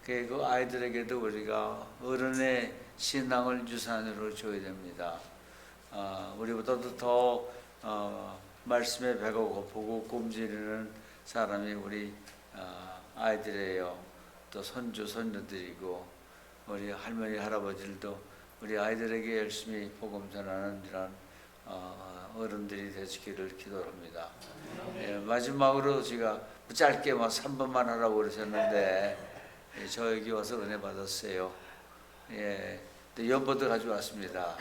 그 아이들에게도 우리가 어른의 신앙을 유산으로 줘야 됩니다. 우리보다도 더 말씀에 배가 고프고 굶주리는 사람이 우리 아이들이에요. 또 손주, 손녀들이고 우리 할머니, 할아버지들도 우리 아이들에게 열심히 복음 전하는 이런 어른들이 되시기를 기도합니다. 마지막으로 제가 짧게 3번만 하라고 그러셨는데 저에게 와서 은혜 받았어요. 또 연보도 가져왔습니다.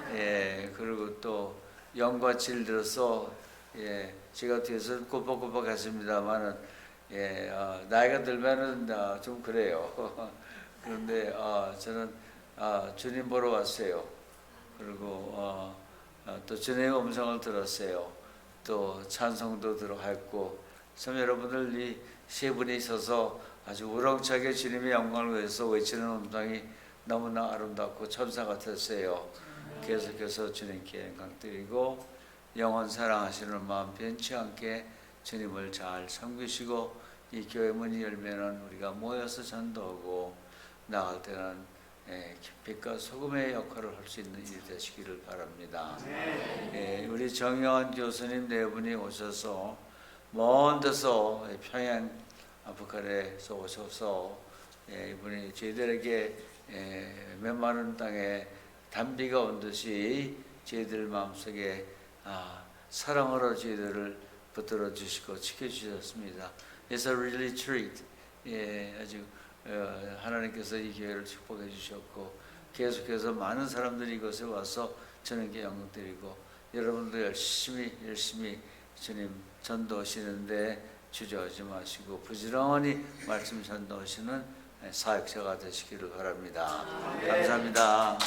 그리고 또 영과 질 들어서 제가 뒤에서 꼬박꼬박 했습니다만은 나이가 들면은 좀 그래요. 그런데 저는 주님 보러 왔어요. 그리고 또 주님의 음성을 들었어요. 또 찬송도 들어갔고, 참 여러분들 이 세 분이 있어서 아주 우렁차게 주님의 영광을 위해서 외치는 음성이 너무나 아름답고 천사 같았어요. 계속해서 주님께 영광 드리고 영원 사랑하시는 마음 변치 않게 주님을 잘 섬기시고, 이 교회 문이 열면은 우리가 모여서 전도하고 나갈 때는 빛과 소금의 역할을 할 수 있는 일이 되시기를 바랍니다. 우리 정영환 교수님 네 분이 오셔서 먼 데서 평양 아프리카에서 오셔서 이분이 저희들에게 메마른 땅에 단비가 온 듯이 저희들 마음속에 사랑으로 저희들을 붙들어 주시고 지켜주셨습니다. It's a really treat. 아주 하나님께서 이 기회를 축복해 주셨고, 계속해서 많은 사람들이 이곳에 와서 주님께 영광 드리고, 여러분도 열심히 주님 전도하시는데 주저하지 마시고 부지런히 말씀 전도하시는 사역자가 되시기를 바랍니다. 감사합니다.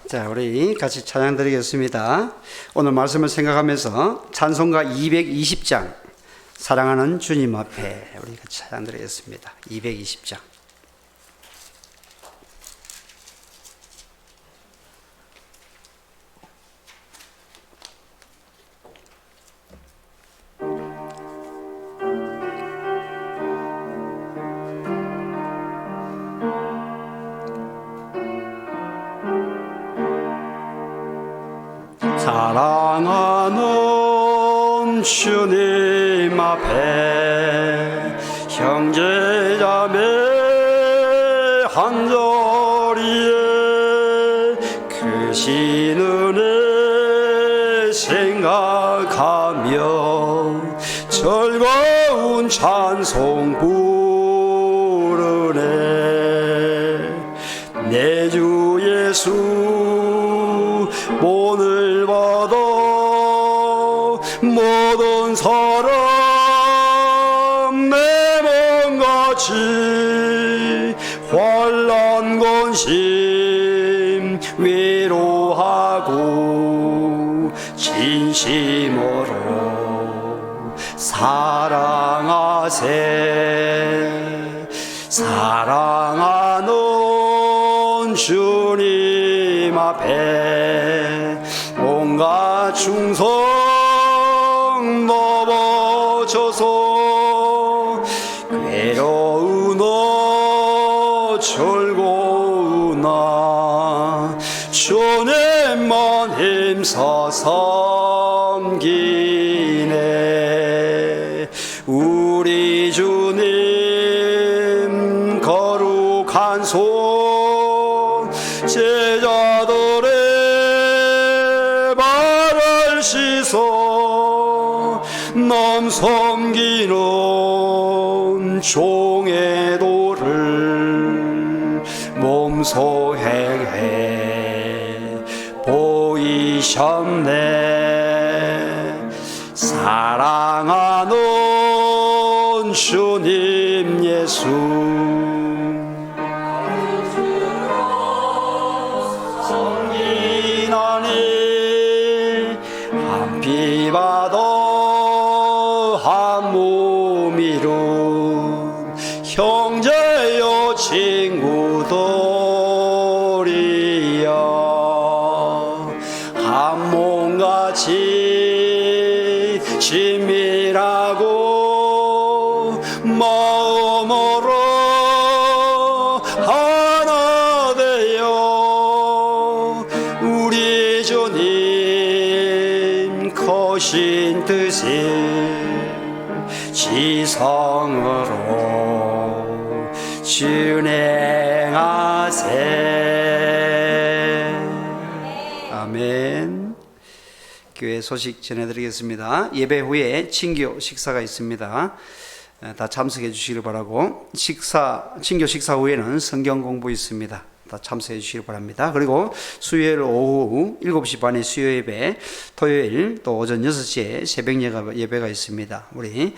자, 우리 같이 찬양 드리겠습니다. 오늘 말씀을 생각하면서 찬송가 220장 사랑하는 주님 앞에 우리 같이 찬양 드리겠습니다. 220장. 사랑하는 주님 앞에 형제자매 한자리에 크신 은혜 생각하며 즐거운 찬송 부르네. 내 주 예수 오늘 받아 모든 사람 내 몸같이 환난 근심 위로하고 진심으로 사랑하세. 사랑하는 주님 앞에 온갖 괴로우나 즐거우나 주님만 힘써 섬기네. 우리 주님 거룩한 손 제자들의 발을 씻어 남 섬기는 종의 도를 몸소 행해 보이셨네. 사랑하는 주님 예수 성인하니 한 피 받아 한 몸 이룬 형제여 친구들이여 한 몸같이 친밀하고 마음으로 하나 되어 우리 주님 거신 뜻을 지성으로 준행하세. 아멘. 교회 소식 전해드리겠습니다. 예배 후에 친교 식사가 있습니다. 다 참석해 주시길 바라고, 친교 식사 후에는 성경 공부 있습니다. 다 참석해 주시길 바랍니다. 그리고 수요일 오후 7시 반에 수요 예배, 토요일 또 오전 6시에 새벽 예배가 있습니다. 우리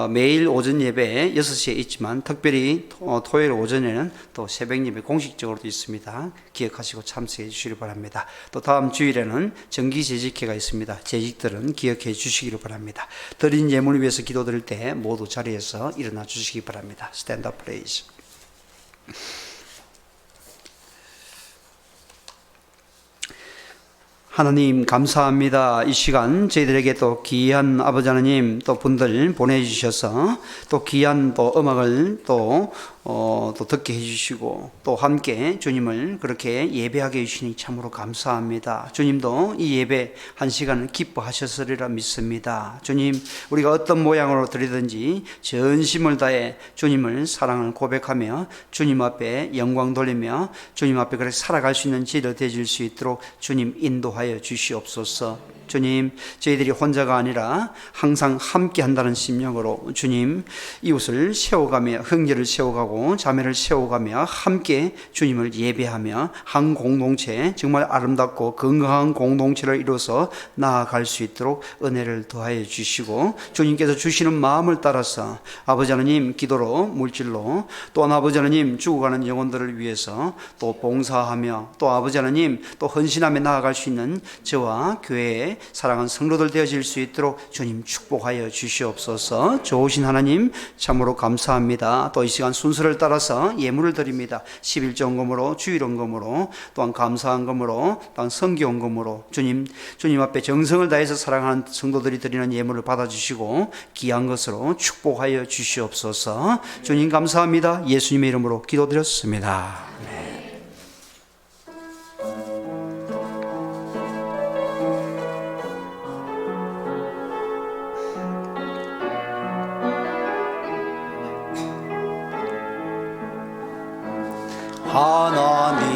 매일 오전 예배 6시에 있지만 특별히 토요일 오전에는 또 새벽 예배 공식적으로도 있습니다. 기억하시고 참석해 주시길 바랍니다. 또 다음 주일에는 정기 재직회가 있습니다. 재직들은 기억해 주시기를 바랍니다. 드린 예물을 위해서 기도드릴 때 모두 자리에서 일어나 주시기 바랍니다. Stand up, please. 하나님 감사합니다. 이 시간 저희들에게 또 귀한 아버지 하나님 또 분들 보내주셔서 또 귀한 또 음악을 또 듣게 해주시고 또 함께 주님을 그렇게 예배하게 해주시니 참으로 감사합니다. 주님도 이 예배 한 시간을 기뻐하셨으리라 믿습니다. 주님, 우리가 어떤 모양으로 드리든지 전심을 다해 주님을 사랑을 고백하며 주님 앞에 영광 돌리며 주님 앞에 그렇게 살아갈 수 있는 지혜를 되질 수 있도록 주님 인도하여 주시옵소서. 주님, 저희들이 혼자가 아니라 항상 함께 한다는 심령으로 주님 이웃을 세워가며 형제를 세워가고 자매를 세워가며 함께 주님을 예배하며 한 공동체, 정말 아름답고 건강한 공동체를 이루어서 나아갈 수 있도록 은혜를 더하여 주시고 주님께서 주시는 마음을 따라서 아버지 하나님 기도로 물질로 또한 아버지 하나님 죽어가는 영혼들을 위해서 또 봉사하며 또 아버지 하나님 또 헌신하며 나아갈 수 있는 저와 교회의 사랑하는 성도들 되어질 수 있도록 주님 축복하여 주시옵소서. 좋으신 하나님 참으로 감사합니다. 또 이 시간 순서를 따라서 예물을 드립니다. 11조헌금으로 주일헌금으로 또한 감사한 금으로 또한 성기헌금으로 주님 앞에 정성을 다해서 사랑하는 성도들이 드리는 예물을 받아주시고 귀한 것으로 축복하여 주시옵소서. 주님 감사합니다. 예수님의 이름으로 기도드렸습니다. 아멘.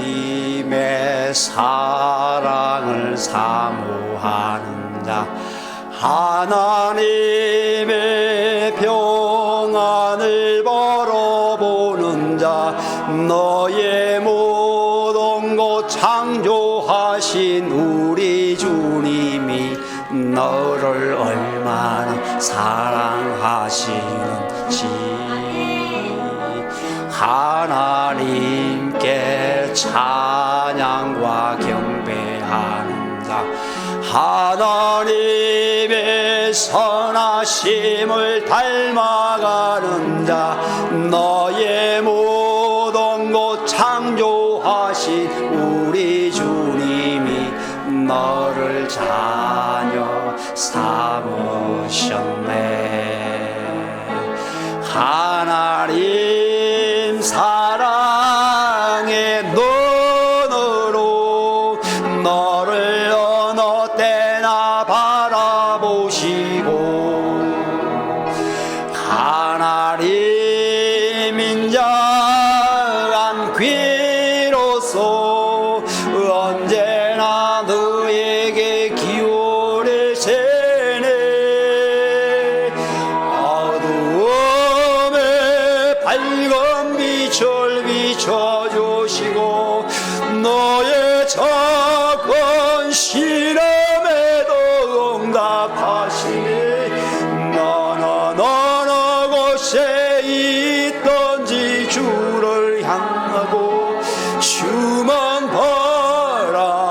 하나님의 사랑을 사모하는 자, 하나님의 평안을 바라보는 자, 너의 모든 것 창조하신 우리 주님이 너를 얼마나 사랑하시는지 하나님께 찬양과 경배하는 자, 하나님의 선하심을 닮아가는 자, 너의 모든 것 창조하신 우리 주님이 너를 자녀 삼으셨네. 하나님 사랑의 눈으로 너를 어느 때나 바라보시고 하나님 인자한 귀로서 언제나 너에게 기울이시네. 어두움에 밝은 빛을 비춰주시고 너의 작은 시름에도 응답하시네. 너는 어느 곳에 있든지 주를 향하고 주만 바라볼지라.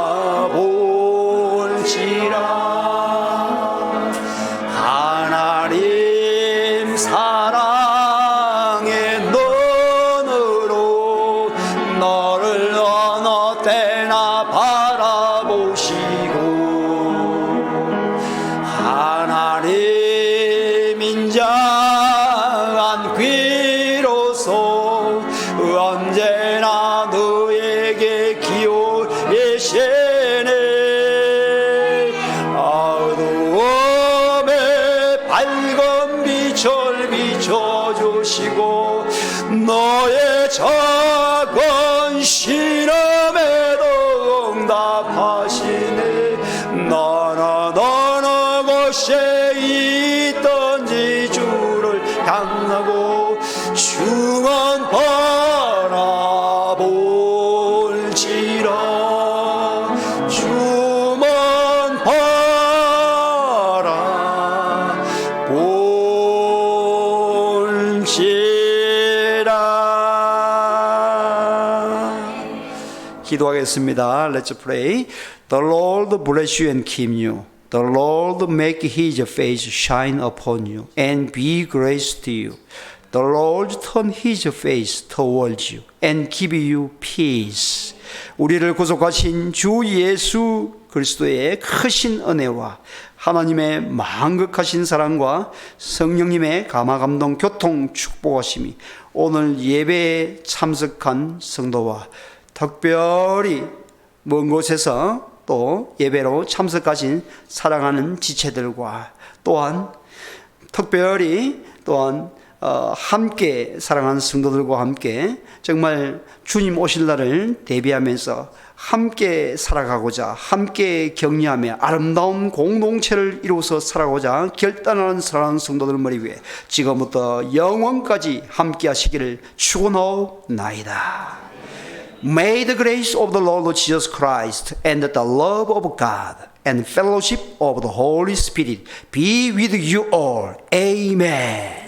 하나님 사랑의 눈으로 너를 어느 때나 바라보시고 하나님 인자한 귀로서 언제나 너에게 기울이시네. 어두움에 밝은 빛을 비춰주시고 너의 작은 시름에도 응답하시네. 너는 어느 곳에 있든지 주를 향하고 주만 바라볼지라. 주만 바라볼지라. 기도하겠습니다. Let's pray. The Lord bless you and keep you. The Lord make his face shine upon you and be gracious to you. The Lord turn his face towards you and give you peace. 우리를 구속하신 주 예수 그리스도의 크신 은혜와 하나님의 만극하신 사랑과 성령님의 감화감동 교통 축복하심이 오늘 예배에 참석한 성도와 특별히 먼 곳에서 또 예배로 참석하신 사랑하는 지체들과 또한 특별히 또한 함께 사랑하는 성도들과 함께 정말 주님 오실 날을 대비하면서 함께 살아가고자 함께 격려하며 아름다운 공동체를 이루어서 살아가고자 결단하는 사랑하는 성도들 머리 위에 지금부터 영원까지 함께 하시기를 축원하옵나이다. May the grace of the Lord Jesus Christ and the love of God and fellowship of the Holy Spirit be with you all. Amen.